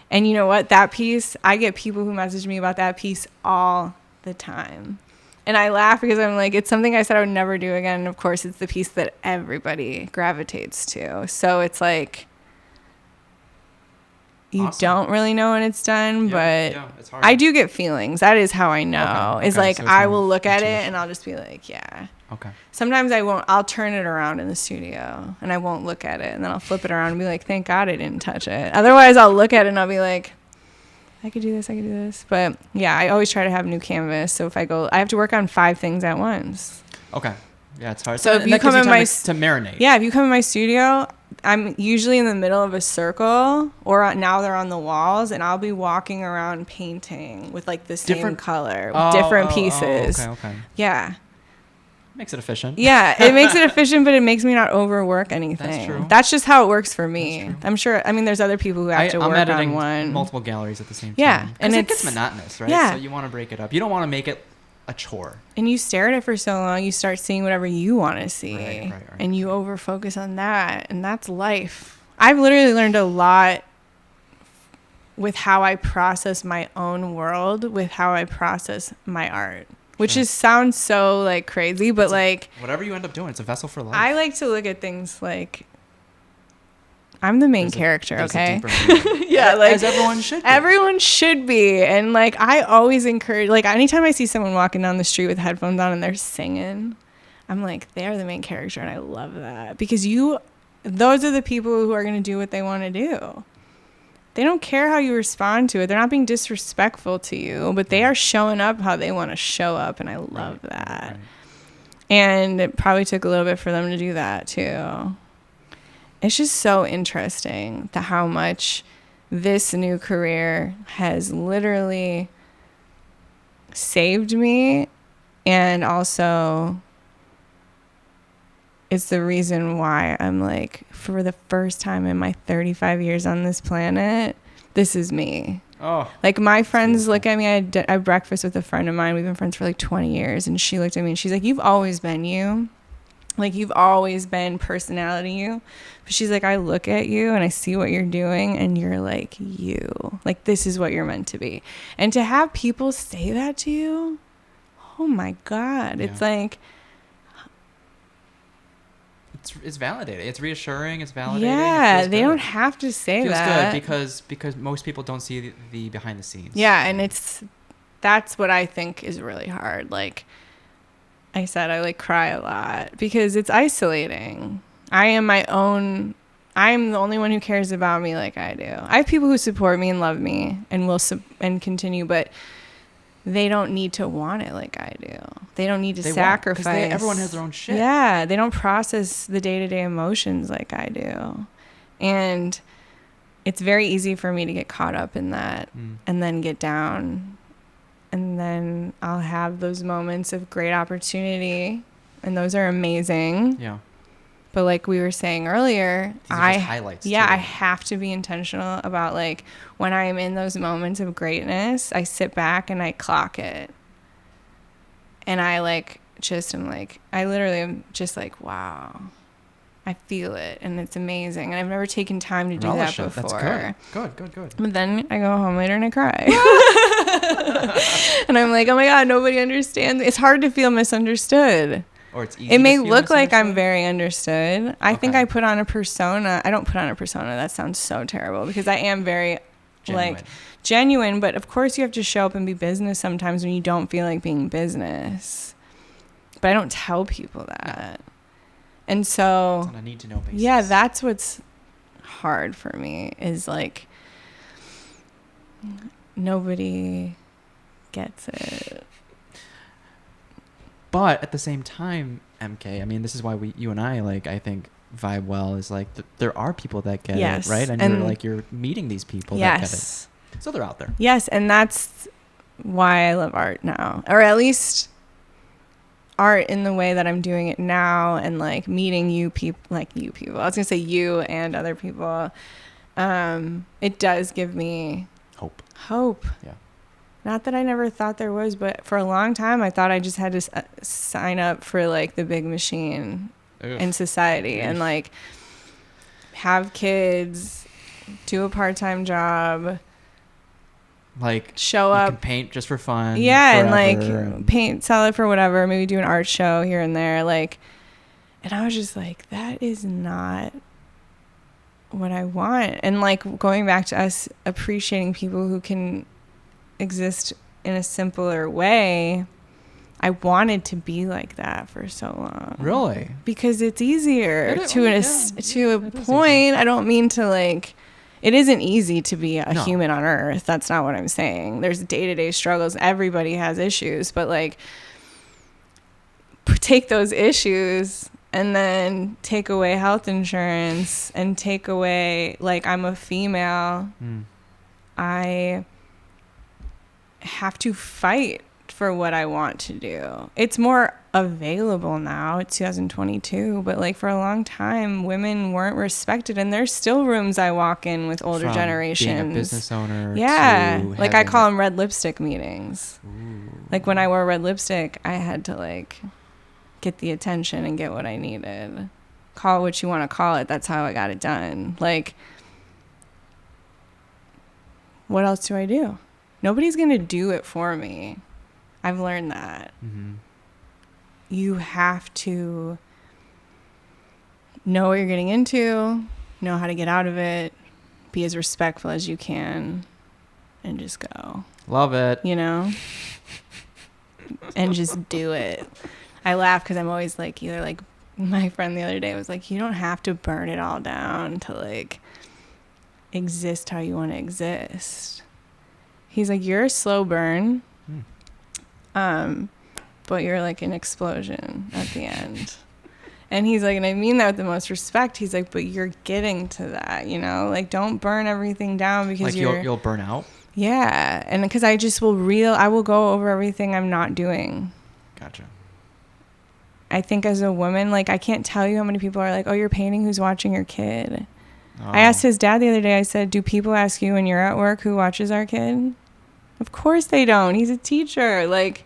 And you know what? That piece, I get people who message me about that piece all the time. And I laugh because I'm like, it's something I said I would never do again. And of course, it's the piece that everybody gravitates to. So it's like, you don't really know when it's done, but it's hard. I do get feelings. That is how I know. Okay. It's like, so it's I more will look at it intuition. and I'll just be like, yeah. Okay. Sometimes I won't. I'll turn it around in the studio and I won't look at it. And then I'll flip it around and be like, thank God I didn't touch it. Otherwise, I'll look at it and I'll be like, I could do this. But yeah, I always try to have a new canvas. So if I have to work on 5 things at once. Okay. Yeah, it's hard. So if you come in my... to marinate. Yeah, if you come in my studio, I'm usually in the middle of a circle, or now they're on the walls, and I'll be walking around painting with like the same color, with different pieces. Okay. Yeah. Makes it efficient. Yeah, it makes it efficient, but it makes me not overwork anything. That's true. That's just how it works for me. I'm sure. I mean, there's other people who have to work on one. Multiple galleries at the same time. Yeah, and it gets monotonous, right? Yeah. So you want to break it up. You don't want to make it a chore. And you stare at it for so long, you start seeing whatever you want to see, right, and you over focus on that, and that's life. I've literally learned a lot with how I process my own world, with how I process my art. Which sounds so like crazy, but like whatever you end up doing, it's a vessel for life. I like to look at things like I'm the main character, okay? Yeah, like as everyone should be. Everyone should be. And like I always encourage, like anytime I see someone walking down the street with headphones on and they're singing, I'm like, they're the main character, and I love that. Because those are the people who are gonna do what they want to do. They don't care how you respond to it. They're not being disrespectful to you, but they are showing up how they want to show up, and I love that. Right. And it probably took a little bit for them to do that too. It's just so interesting how much this new career has literally saved me, and also it's the reason why I'm like, for the first time in my 35 years on this planet, this is me. Oh, like my friends look at me. I had breakfast with a friend of mine. We've been friends for like 20 years. And she looked at me and she's like, you've always been you. Like you've always been personality you. But she's like, I look at you and I see what you're doing and you're like you. Like this is what you're meant to be. And to have people say that to you, oh my God. Yeah. It's like, it's validating. It's reassuring. It's validating. Yeah, they don't have to say that. It feels good because most people don't see the behind the scenes. Yeah, and that's what I think is really hard. Like I said, I like cry a lot because it's isolating. I'm the only one who cares about me like I do. I have people who support me and love me and will and continue, but they don't need to want it like I do. They don't need to sacrifice. Everyone has their own shit. Yeah, they don't process the day-to-day emotions like I do. And it's very easy for me to get caught up in that and then get down. And then I'll have those moments of great opportunity, and those are amazing. Yeah. But like we were saying earlier, highlights too. I have to be intentional about like when I am in those moments of greatness, I sit back and I clock it. And I like just am like, I literally am just like, wow, I feel it and it's amazing. And I've never taken time to do that before. That's good. But then I go home later and I cry. And I'm like, oh my God, nobody understands. It's hard to feel misunderstood. Or it's easy. It may look like I'm very understood. I think I put on a persona. I don't put on a persona. That sounds so terrible because I am very genuine. But of course you have to show up and be business sometimes when you don't feel like being business. But I don't tell people that. No. And so it's on a need to know basis. Yeah, that's what's hard for me is like nobody gets it. But at the same time, MK, I mean, this is why you and I, like, I think vibe well is like there are people that get it, right? And you're meeting these people that get it. So they're out there. Yes, and that's why I love art now. Or at least art in the way that I'm doing it now and like meeting you people. I was going to say you and other people. It does give me hope. Yeah. Not that I never thought there was, but for a long time, I thought I just had to sign up for like the big machine in society and like have kids, do a part-time job, like show up, can paint just for fun. Yeah, and like paint, sell it for whatever, maybe do an art show here and there. Like, and I was just like, that is not what I want. And like going back to us appreciating people who can exist in a simpler way, I wanted to be like that for so long. Really? Because it's easier to a point. Easy. I don't mean to like, it isn't easy to be a human on earth. That's not what I'm saying. There's day-to-day struggles. Everybody has issues, but like take those issues and then take away health insurance and take away, like, I'm a female. I have to fight for what I want to do. It's more available now. It's 2022, but like for a long time, women weren't respected, and there's still rooms I walk in with older From generations. being a business owner. Yeah, to like I call them red lipstick meetings. Ooh. Like when I wore red lipstick, I had to like get the attention and get what I needed. Call it what you want to call it. That's how I got it done. Like, what else do I do? Nobody's going to do it for me. I've learned that. Mm-hmm. You have to know what you're getting into, know how to get out of it, be as respectful as you can, and just go. Love it. You know? And just do it. I laugh because I'm always like, either like, my friend the other day was like, you don't have to burn it all down to like exist how you want to exist. He's like, you're a slow burn, but you're like an explosion at the end. And he's like, and I mean that with the most respect. He's like, but you're getting to that, you know, like don't burn everything down because like you'll burn out. Yeah, and because I just I will go over everything I'm not doing. Gotcha. I think as a woman, like I can't tell you how many people are like, oh, you're painting, who's watching your kid? Oh. I asked his dad the other day, I said, do people ask you when you're at work who watches our kid? Of course they don't. He's a teacher. Like,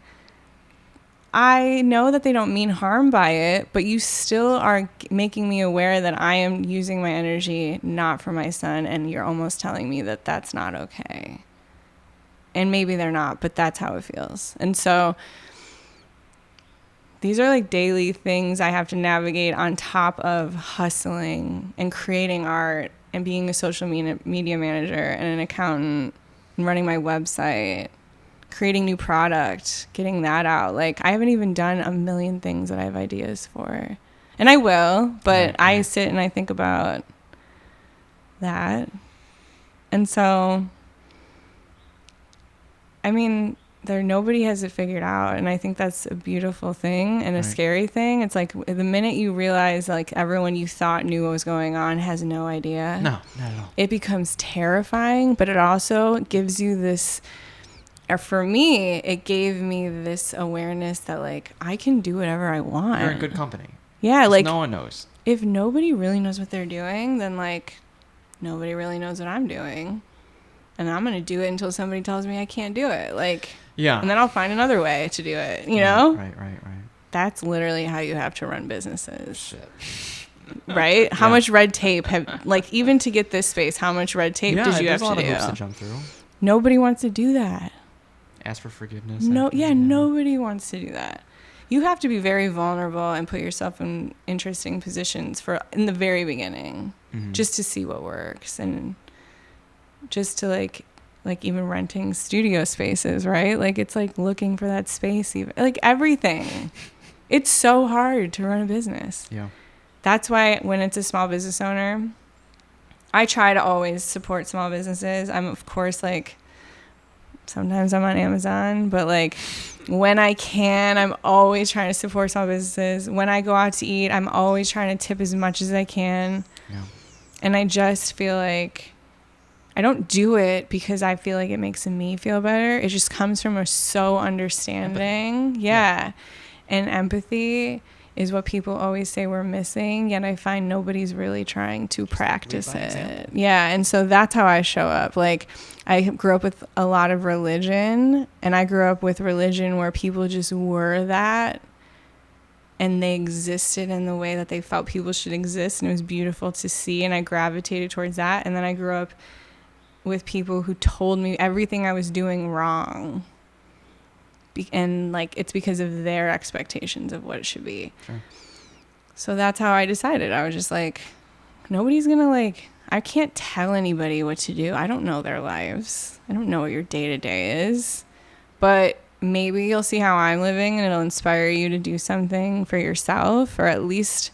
I know that they don't mean harm by it, but you still are making me aware that I am using my energy not for my son, and you're almost telling me that that's not okay. And maybe they're not, but that's how it feels. And so these are like daily things I have to navigate on top of hustling and creating art and being a social media manager and an accountant and running my website, creating new product, getting that out. Like I haven't even done a million things that I have ideas for. And I will, but I sit and I think about that. And so, I mean, nobody has it figured out, and I think that's a beautiful thing and a scary thing. It's like the minute you realize like everyone you thought knew what was going on has no idea. No, not at all. It becomes terrifying, but it also gives you this, or for me, it gave me this awareness that like I can do whatever I want. You're in good company. Yeah, like no one knows. If nobody really knows what they're doing, then like nobody really knows what I'm doing. And I'm going to do it until somebody tells me I can't do it. Like, yeah. And then I'll find another way to do it, you know? Right. That's literally how you have to run businesses. Shit. Right? How much red tape like, even to get this space, how much red tape did you have to do? There's a lot of hoops to jump through. Nobody wants to do that. Ask for forgiveness. Nobody wants to do that. You have to be very vulnerable and put yourself in interesting positions in the very beginning, just to see what works, and just to like even renting studio spaces, right? Like it's like looking for that space, even like everything. It's so hard to run a business. Yeah. That's why when it's a small business owner, I try to always support small businesses. I'm of course like sometimes I'm on Amazon, but like when I can, I'm always trying to support small businesses. When I go out to eat, I'm always trying to tip as much as I can. Yeah. And I just feel like I don't do it because I feel like it makes me feel better. It just comes from understanding. Yeah. And empathy is what people always say we're missing, yet I find nobody's really trying to practice it. Yeah. And so that's how I show up. Like I grew up with a lot of religion, and I grew up with religion where people just were that, and they existed in the way that they felt people should exist, and it was beautiful to see, and I gravitated towards that. And then I grew up with people who told me everything I was doing wrong, and like it's because of their expectations of what it should be. Sure. So that's how I decided. I was just like, nobody's gonna like, I can't tell anybody what to do. I don't know their lives. I don't know what your day-to-day is, but maybe you'll see how I'm living and it'll inspire you to do something for yourself, or at least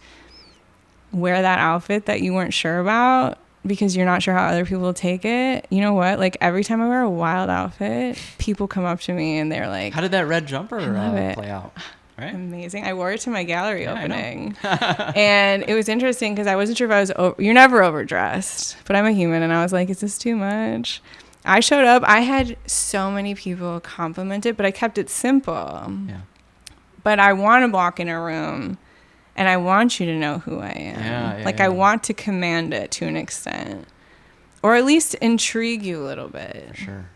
wear that outfit that you weren't sure about because you're not sure how other people will take it. You know what? Like every time I wear a wild outfit, people come up to me and they're like, how did that red jumper play out? Right? Amazing. I wore it to my gallery opening. And it was interesting because I wasn't sure if I was you're never overdressed, but I'm a human, and I was like, is this too much? I showed up. I had so many people compliment it, but I kept it simple. Yeah. But I want to walk in a room and I want you to know who I am. I want to command it to an extent, or at least intrigue you a little bit. For sure.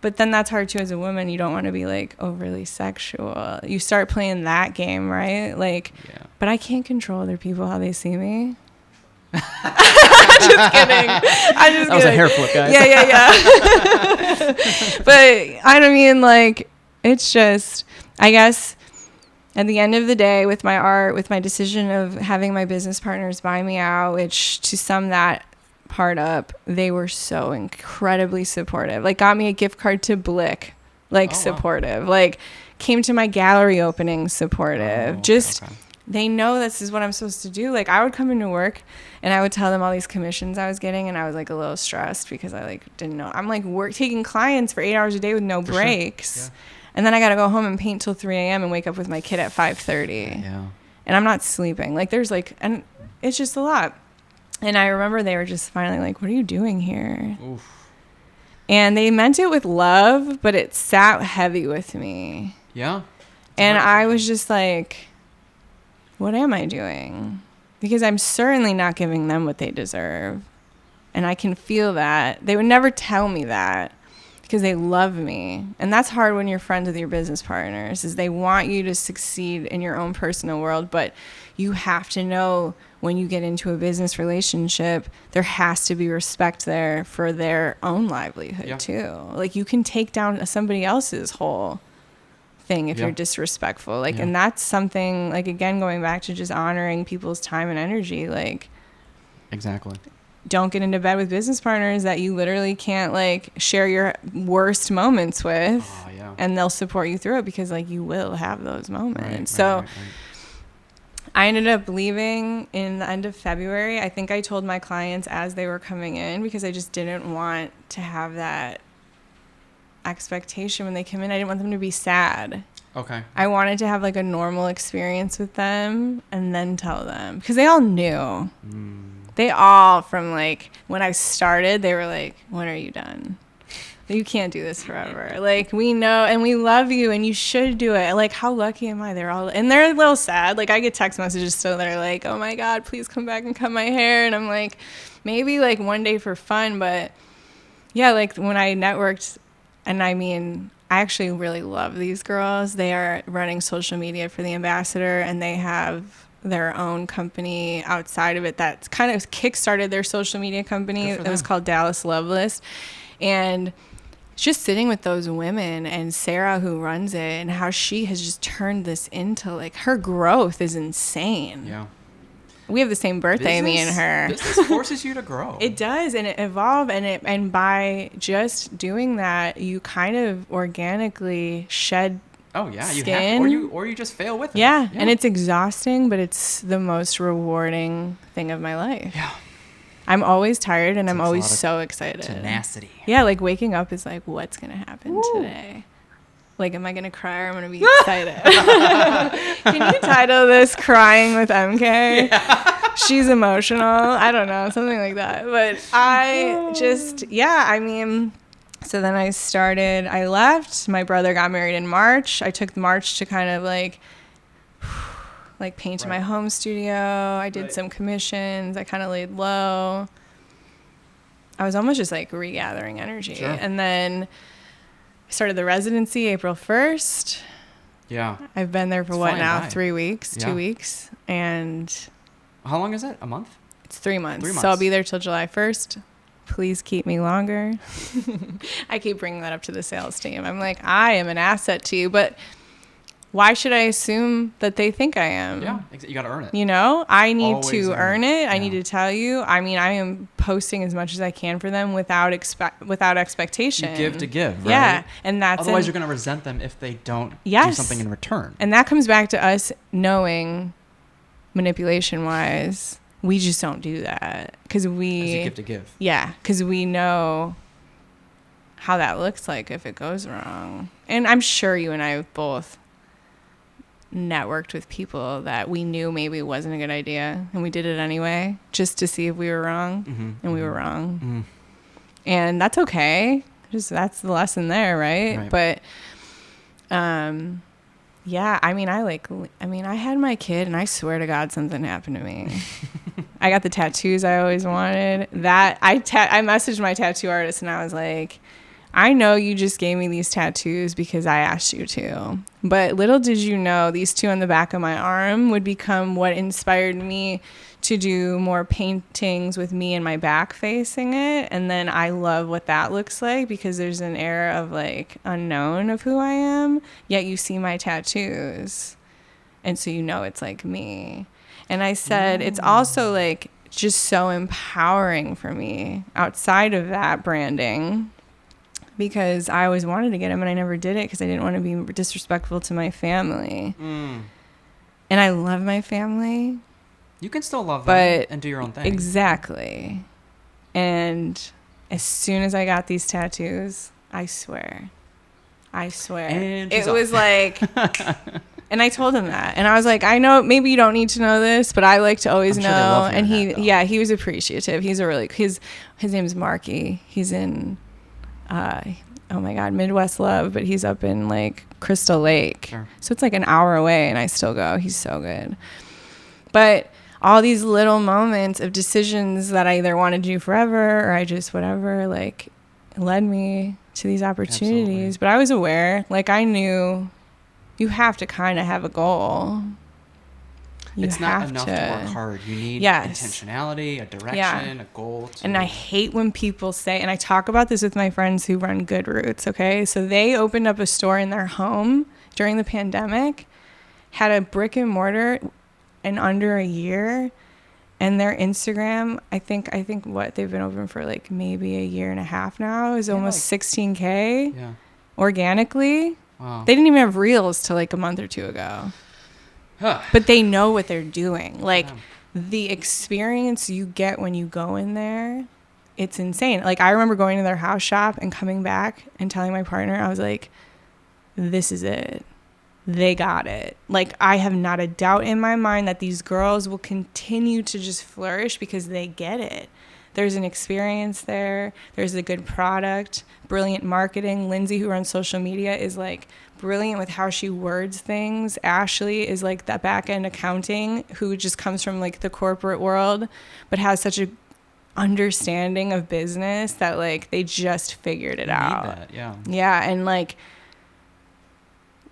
But then that's hard too as a woman. You don't want to be like overly sexual. You start playing that game, right? Like, but I can't control other people, how they see me. I'm just kidding. That was a hair flip, guys. Yeah. But I don't mean, like, it's just, I guess at the end of the day, with my art, with my decision of having my business partners buy me out, which, to sum that part up, they were so incredibly supportive. Like, got me a gift card to Blick, like, supportive. Wow. Like, came to my gallery opening, supportive. They know this is what I'm supposed to do. Like, I would come into work and I would tell them all these commissions I was getting, and I was like a little stressed because I like didn't know. I'm like taking clients for 8 hours a day with no breaks. Sure. Yeah. And then I got to go home and paint till 3 a.m. and wake up with my kid at 5:30. Yeah. And I'm not sleeping. Like, there's like, and it's just a lot. And I remember they were just finally like, what are you doing here? Oof. And they meant it with love, but it sat heavy with me. Yeah. And I was just like, what am I doing? Because I'm certainly not giving them what they deserve. And I can feel that. They would never tell me that because they love me. And that's hard when you're friends with your business partners, is they want you to succeed in your own personal world, but you have to know when you get into a business relationship, there has to be respect there for their own livelihood too. Like, you can take down somebody else's whole thing if you're disrespectful. Like, and that's something, like, again, going back to just honoring people's time and energy. Like, exactly. Don't get into bed with business partners that you literally can't, like, share your worst moments with, and they'll support you through it, because, like, you will have those moments. Right. I ended up leaving in the end of February. I think I told my clients as they were coming in, because I just didn't want to have that expectation when they come in. I didn't want them to be sad. Okay. I wanted to have like a normal experience with them and then tell them, because they all knew. They all, from like when I started, they were like, when are you done? You can't do this forever. Like, we know and we love you and you should do it. Like, how lucky am I? They're a little sad. Like, I get text messages still that are like, oh my God, please come back and cut my hair. And I'm like, maybe like one day for fun. But yeah, like when I networked, and I mean, I actually really love these girls. They are running social media for the Ambassador, and they have their own company outside of it that kind of kickstarted their social media company. It was called Dallas Love List. And just sitting with those women and Sarah, who runs it, and how she has just turned this into, like, her growth is insane. Yeah. We have the same birthday, me and her. Business forces you to grow. It does, and it evolves, and by just doing that, you kind of organically shed skin. You have to, or you just fail with it. Yeah, and it's exhausting, but it's the most rewarding thing of my life. Yeah. I'm always tired, and I'm always so excited. Tenacity. Yeah, like waking up is like, what's going to happen today? Like, am I going to cry, or am I going to be excited? Can you title this Crying with MK? Yeah. She's emotional. I don't know, something like that. But I just, I mean, so then I left. My brother got married in March. I took March to kind of like paint in my home studio. I did some commissions. I kind of laid low. I was almost just like regathering energy. Sure. And then I started the residency April 1st. Yeah. I've been there for 3 weeks, 2 weeks. And how long is it? A month? It's 3 months. 3 months. So I'll be there till July 1st. Please keep me longer. I keep bringing that up to the sales team. I'm like, I am an asset to you, but why should I assume that they think I am? Yeah, you got to earn it. You know, I need to earn it. Yeah. I need to tell you. I mean, I am posting as much as I can for them without expectation. You give to give, right? Yeah, and that's otherwise you're going to resent them if they don't do something in return. And that comes back to us knowing, manipulation-wise, we just don't do that because we as you give to give. Yeah, because we know how that looks like if it goes wrong. And I'm sure you and I have both networked with people that we knew maybe wasn't a good idea, and we did it anyway just to see if we were wrong. And we were wrong. And that's okay. Just that's the lesson there, right? But yeah, I mean, I had my kid, and I swear to God, something happened to me. I got the tattoos I always wanted. That I messaged my tattoo artist, and I was like, I know you just gave me these tattoos because I asked you to. But little did you know, these two on the back of my arm would become what inspired me to do more paintings with me and my back facing it. And then I love what that looks like because there's an air of like unknown of who I am, yet you see my tattoos. And so you know it's like me. And I said, it's also like just so empowering for me outside of that branding, because I always wanted to get him and I never did it because I didn't want to be disrespectful to my family. And I love my family. You can still love them and do your own thing. Exactly. And as soon as I got these tattoos, I swear. And it was like, and I told him that. And I was like, I know maybe you don't need to know this, but I like to always know. And he was appreciative. He's his name is Marky. He's in, oh my God, Midwest Love, but he's up in like Crystal Lake. Sure. So it's like an hour away and I still go. He's so good. But all these little moments of decisions that I either wanted to do forever or I just whatever, like, led me to these opportunities. Absolutely. But I was aware, like I knew you have to kind of have a goal. It's not enough to work hard. You need intentionality, a direction, a goal. And I hate when people say, and I talk about this with my friends who run Good Roots, okay? So they opened up a store in their home during the pandemic, had a brick and mortar in under a year, and their Instagram, I think what they've been open for like maybe a year and a half now, is almost 16K organically. Wow. They didn't even have reels till like a month or two ago. But they know what they're doing. Like the experience you get when you go in there, it's insane. Like I remember going to their house shop and coming back and telling my partner, I was like, this is it. They got it. Like I have not a doubt in my mind that these girls will continue to just flourish because they get it. There's an experience there. There's a good product, brilliant marketing. Lindsay, who runs social media, is like brilliant with how she words things. Ashley is like that back end accounting who just comes from like the corporate world, but has such a understanding of business that like they just figured it out. Yeah. And like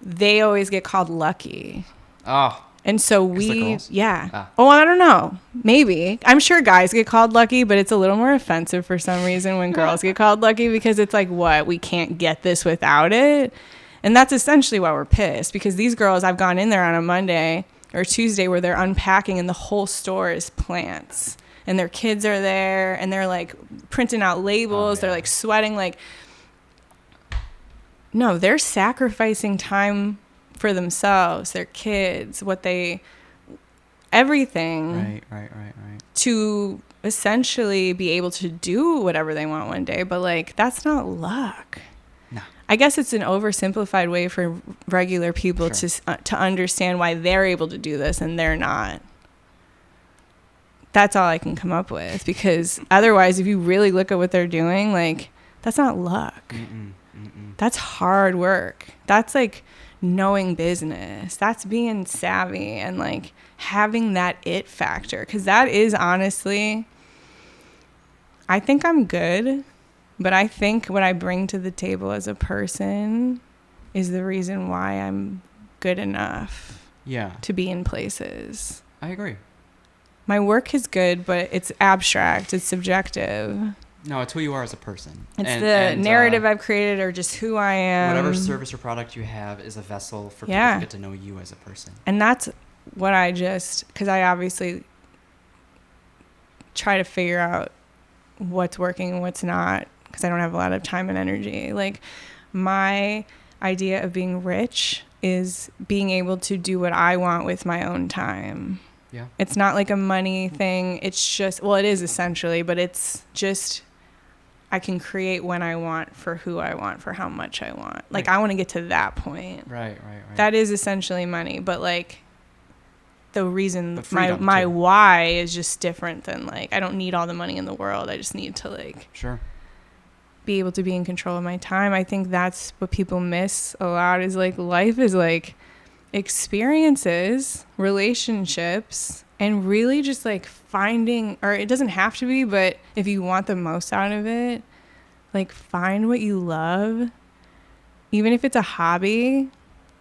they always get called lucky. Oh. And so Oh, I don't know. Maybe. I'm sure guys get called lucky, but it's a little more offensive for some reason when girls get called lucky because it's like, what? We can't get this without it? And that's essentially why we're pissed, because these girls, I've gone in there on a Monday or Tuesday where they're unpacking and the whole store is plants and their kids are there and they're like printing out labels. They're like sweating. Like, no, they're sacrificing time for themselves, their kids, everything. Right. To essentially be able to do whatever they want one day. But like, that's not luck. No. I guess it's an oversimplified way for regular people to understand why they're able to do this and they're not. That's all I can come up with, because otherwise, if you really look at what they're doing, like, that's not luck. That's hard work. That's like knowing business. That's being savvy and like having that it factor, because that is honestly, I think I'm good, but I think what I bring to the table as a person is the reason why I'm good enough to be in places. I agree. My work is good, but it's abstract, it's subjective. No, it's who you are as a person. It's the narrative I've created, or just who I am. Whatever service or product you have is a vessel for people to get to know you as a person. And that's what because I obviously try to figure out what's working and what's not, because I don't have a lot of time and energy. Like, my idea of being rich is being able to do what I want with my own time. Yeah. It's not like a money thing. It's just, well, it is essentially, but it's just, I can create when I want, for who I want, for how much I want. Like, I want to get to that point. Right. That is essentially money, but like the reason my why is just different than like, I don't need all the money in the world. I just need to like be able to be in control of my time. I think that's what people miss a lot, is like life is like experiences, relationships, and really just like finding, or it doesn't have to be, but if you want the most out of it, like find what you love, even if it's a hobby,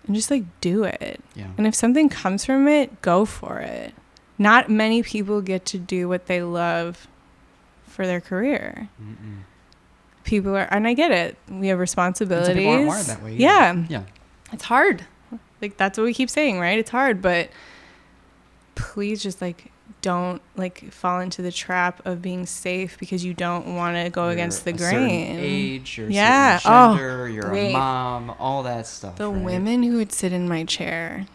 and just like do it. Yeah. And if something comes from it, go for it. Not many people get to do what they love for their career. Mm-mm. People are, and I get it, we have responsibilities. And some people aren't wired that way either. Yeah. It's hard. Like, that's what we keep saying, right? It's hard, but please just like don't like fall into the trap of being safe because you don't want to go against the grain. Age, you're yeah. certain gender, you're wait. a mom, all that stuff. The right? women who would sit in my chair,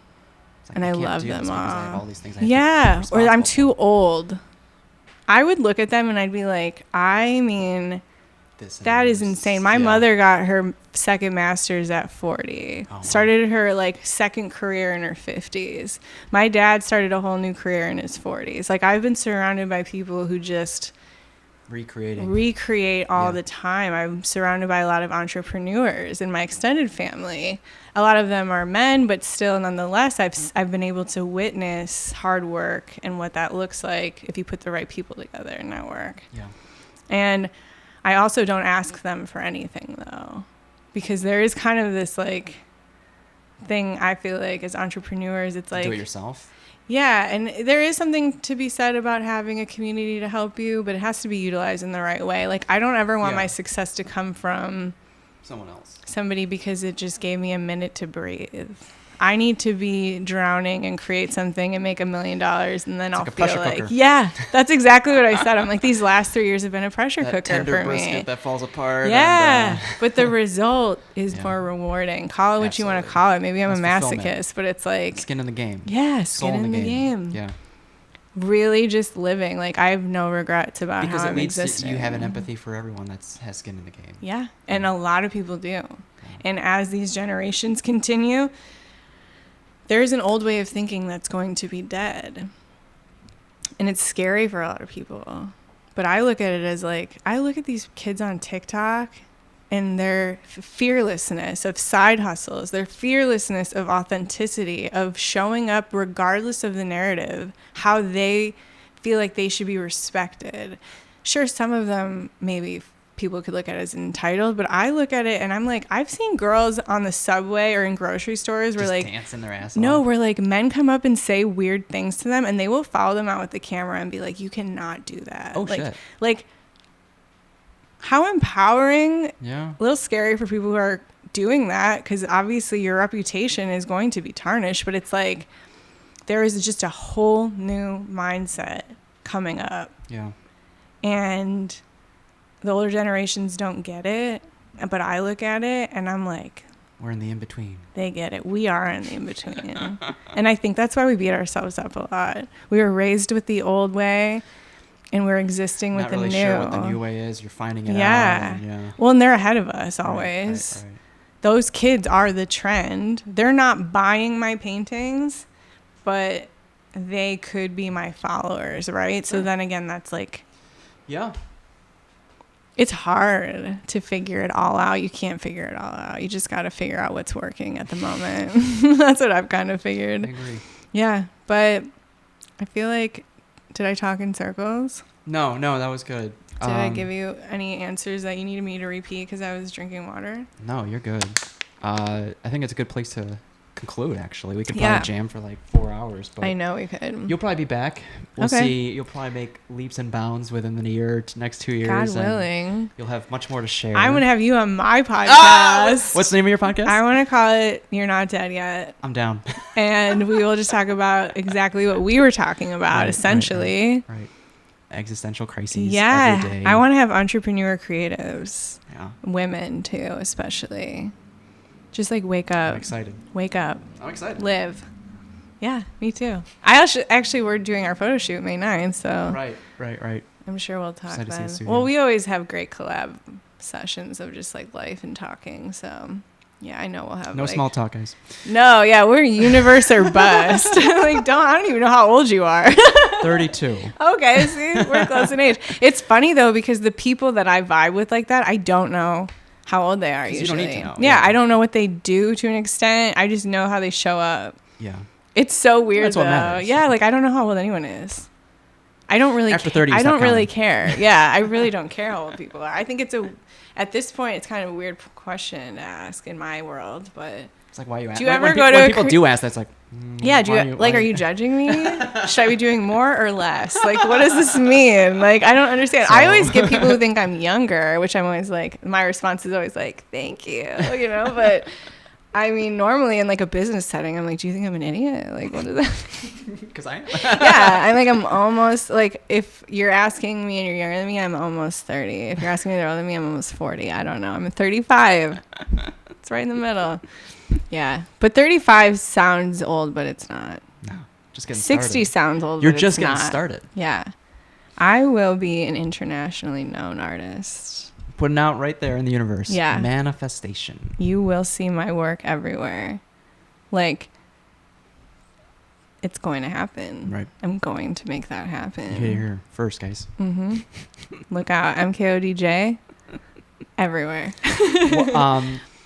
Like, and I can't love do them this because I have all. all these things I have Yeah, to be or I'm responsible too for. old. I would look at them and I'd be like, I mean, that is insane. My mother got her second master's at 40. Oh, wow. Started her like second career in her 50s. My dad started a whole new career in his 40s. Like, I've been surrounded by people who just recreate all the time. I'm surrounded by a lot of entrepreneurs in my extended family. A lot of them are men, but still, nonetheless, I've been able to witness hard work and what that looks like if you put the right people together in that work. Yeah. And I also don't ask them for anything, though, because there is kind of this like thing, I feel like, as entrepreneurs, it's like do it yourself. Yeah, and there is something to be said about having a community to help you, but it has to be utilized in the right way. Like, I don't ever want my success to come from someone else, somebody because it just gave me a minute to breathe. I need to be drowning and create something and make $1 million, and then I'll feel like, yeah, that's exactly what I said. I'm like, these last 3 years have been a pressure cooker tender for brisket me. that falls apart. Yeah, but the result is more rewarding. Call it what you want to call it. Maybe I'm a masochist, but it's like skin in the game. Yeah, skin in the game. Yeah. Really just living. Like, I have no regrets about because how I'm existing. existing. You have an empathy for everyone that has skin in the game. Yeah, and a lot of people do. Yeah. And as these generations continue, there's an old way of thinking that's going to be dead. And it's scary for a lot of people. But I look at it as like, I look at these kids on TikTok and their fearlessness of side hustles, their fearlessness of authenticity, of showing up regardless of the narrative, how they feel like they should be respected. Sure, some of them maybe people could look at it as entitled, but I look at it and I'm like, I've seen girls on the subway or in grocery stores where like dancing their ass off. off. Where like men come up and say weird things to them and they will follow them out with the camera and be like, you cannot do that. Oh, like, shit. Like, how empowering. Yeah. A little scary for people who are doing that, because obviously your reputation is going to be tarnished, but it's like there is just a whole new mindset coming up. Yeah. And the older generations don't get it, but I look at it and I'm like, we're in the in-between. They get it. We are in the in-between. And I think that's why we beat ourselves up a lot. We were raised with the old way and we're existing with the new. Not really sure what the new way is. You're finding it out. Yeah. Well, and they're ahead of us always. Right. Those kids are the trend. They're not buying my paintings, but they could be my followers, right? So then again, that's like... Yeah. It's hard to figure it all out. You can't figure it all out. You just got to figure out what's working at the moment. That's what I've kind of figured. I agree. Yeah, but I feel like, did I talk in circles? No, that was good. Did I give you any answers that you needed me to repeat because I was drinking water? No, you're good. I think it's a good place to conclude, actually. We could probably jam for like 4 hours. But I know we could. You'll probably be back. We'll see. You'll probably make leaps and bounds within the next 2 years. God willing. You'll have much more to share. I'm going to have you on my podcast. What's the name of your podcast? I want to call it You're Not Dead Yet. I'm down. And we will just talk about exactly what we were talking about, essentially. Right. Existential crises every day. I want to have entrepreneur creatives. Yeah. Women, too, especially. Just like wake up. I'm excited. Wake up. I'm excited. Live. Yeah, me too. I actually we're doing our photo shoot May 9th, so right. I'm sure we'll talk then. The well, we always have great collab sessions of just like life and talking. So Yeah, I know we'll have no small talk, guys. No, yeah, we're universe or bust. I don't even know how old you are. 32. Okay, see, we're close in age. It's funny though because the people that I vibe with like that, I don't know how old they are usually. You don't need to know. Yeah, I don't know what they do to an extent. I just know how they show up. Yeah. It's so weird That's though. what matters. Yeah, like I don't know how old anyone is. I don't really after 30. I don't really care. Yeah, I really don't care how old people are. I think at this point it's kind of a weird question to ask in my world, but it's like, why you ask? Do you ever go to when people do ask that, it's like, yeah, are you judging me? Should I be doing more or less? Like, what does this mean? Like, I don't understand. I always get people who think I'm younger, which I'm always like, my response is always like, thank you, but I mean, normally in like a business setting, I'm like, do you think I'm an idiot? Like, what does that mean? Because I am. Yeah, I'm almost like, if you're asking me and you're younger than me, I'm almost 30. If you're asking me they're older than me, I'm almost 40. I don't know. I'm 35. It's right in the middle. Yeah, but 35 sounds old, but it's not. No, just getting 60 started. Sounds old, You're but just it's getting not. started. Yeah. I will be an internationally known artist. Putting out right there in the universe. Yeah. Manifestation. You will see my work everywhere. Like, it's going to happen. Right. I'm going to make that happen. You here first, guys. Mm-hmm. Look out. MKODJ. Everywhere.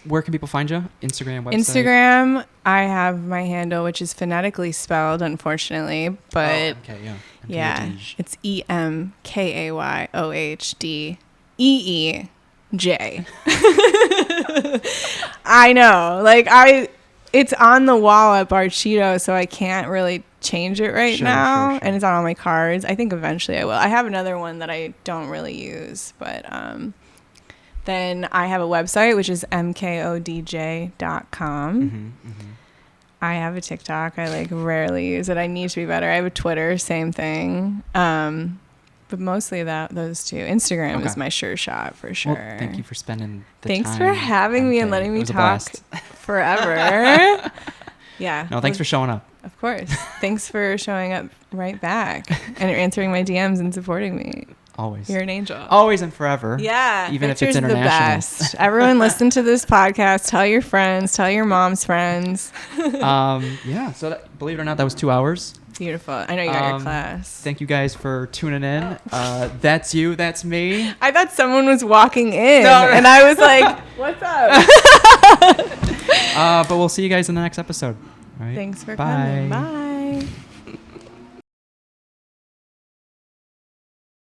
Where can people find you? Instagram, website? Instagram, I have my handle, which is phonetically spelled, unfortunately, but MK, yeah. yeah, it's EMKAYOHDEEJ. I know, like it's on the wall at Barcheeto, so I can't really change it right now, and it's on all my cards. I think eventually I will. I have another one that I don't really use, but then I have a website, which is mkodj.com. I have a TikTok. I like rarely use it. I need to be better. I have a Twitter, same thing. But mostly those two. Instagram is my sure shot for sure. Well, thank you for spending the Thanks time. for having me and letting me talk forever. Yeah. No, thanks for showing up. Of course. Thanks for showing up right back and answering my DMs and supporting me. Always. You're an angel. Always and forever. Yeah. Even Victor's if it's international. The best. Everyone listen to this podcast. Tell your friends. Tell your mom's friends. Yeah. So believe it or not, that was 2 hours. Beautiful. I know you got your class. Thank you guys for tuning in. That's you. That's me. I thought someone was walking in. And I was like, what's up? But we'll see you guys in the next episode. All right. Thanks for Bye. coming. Bye.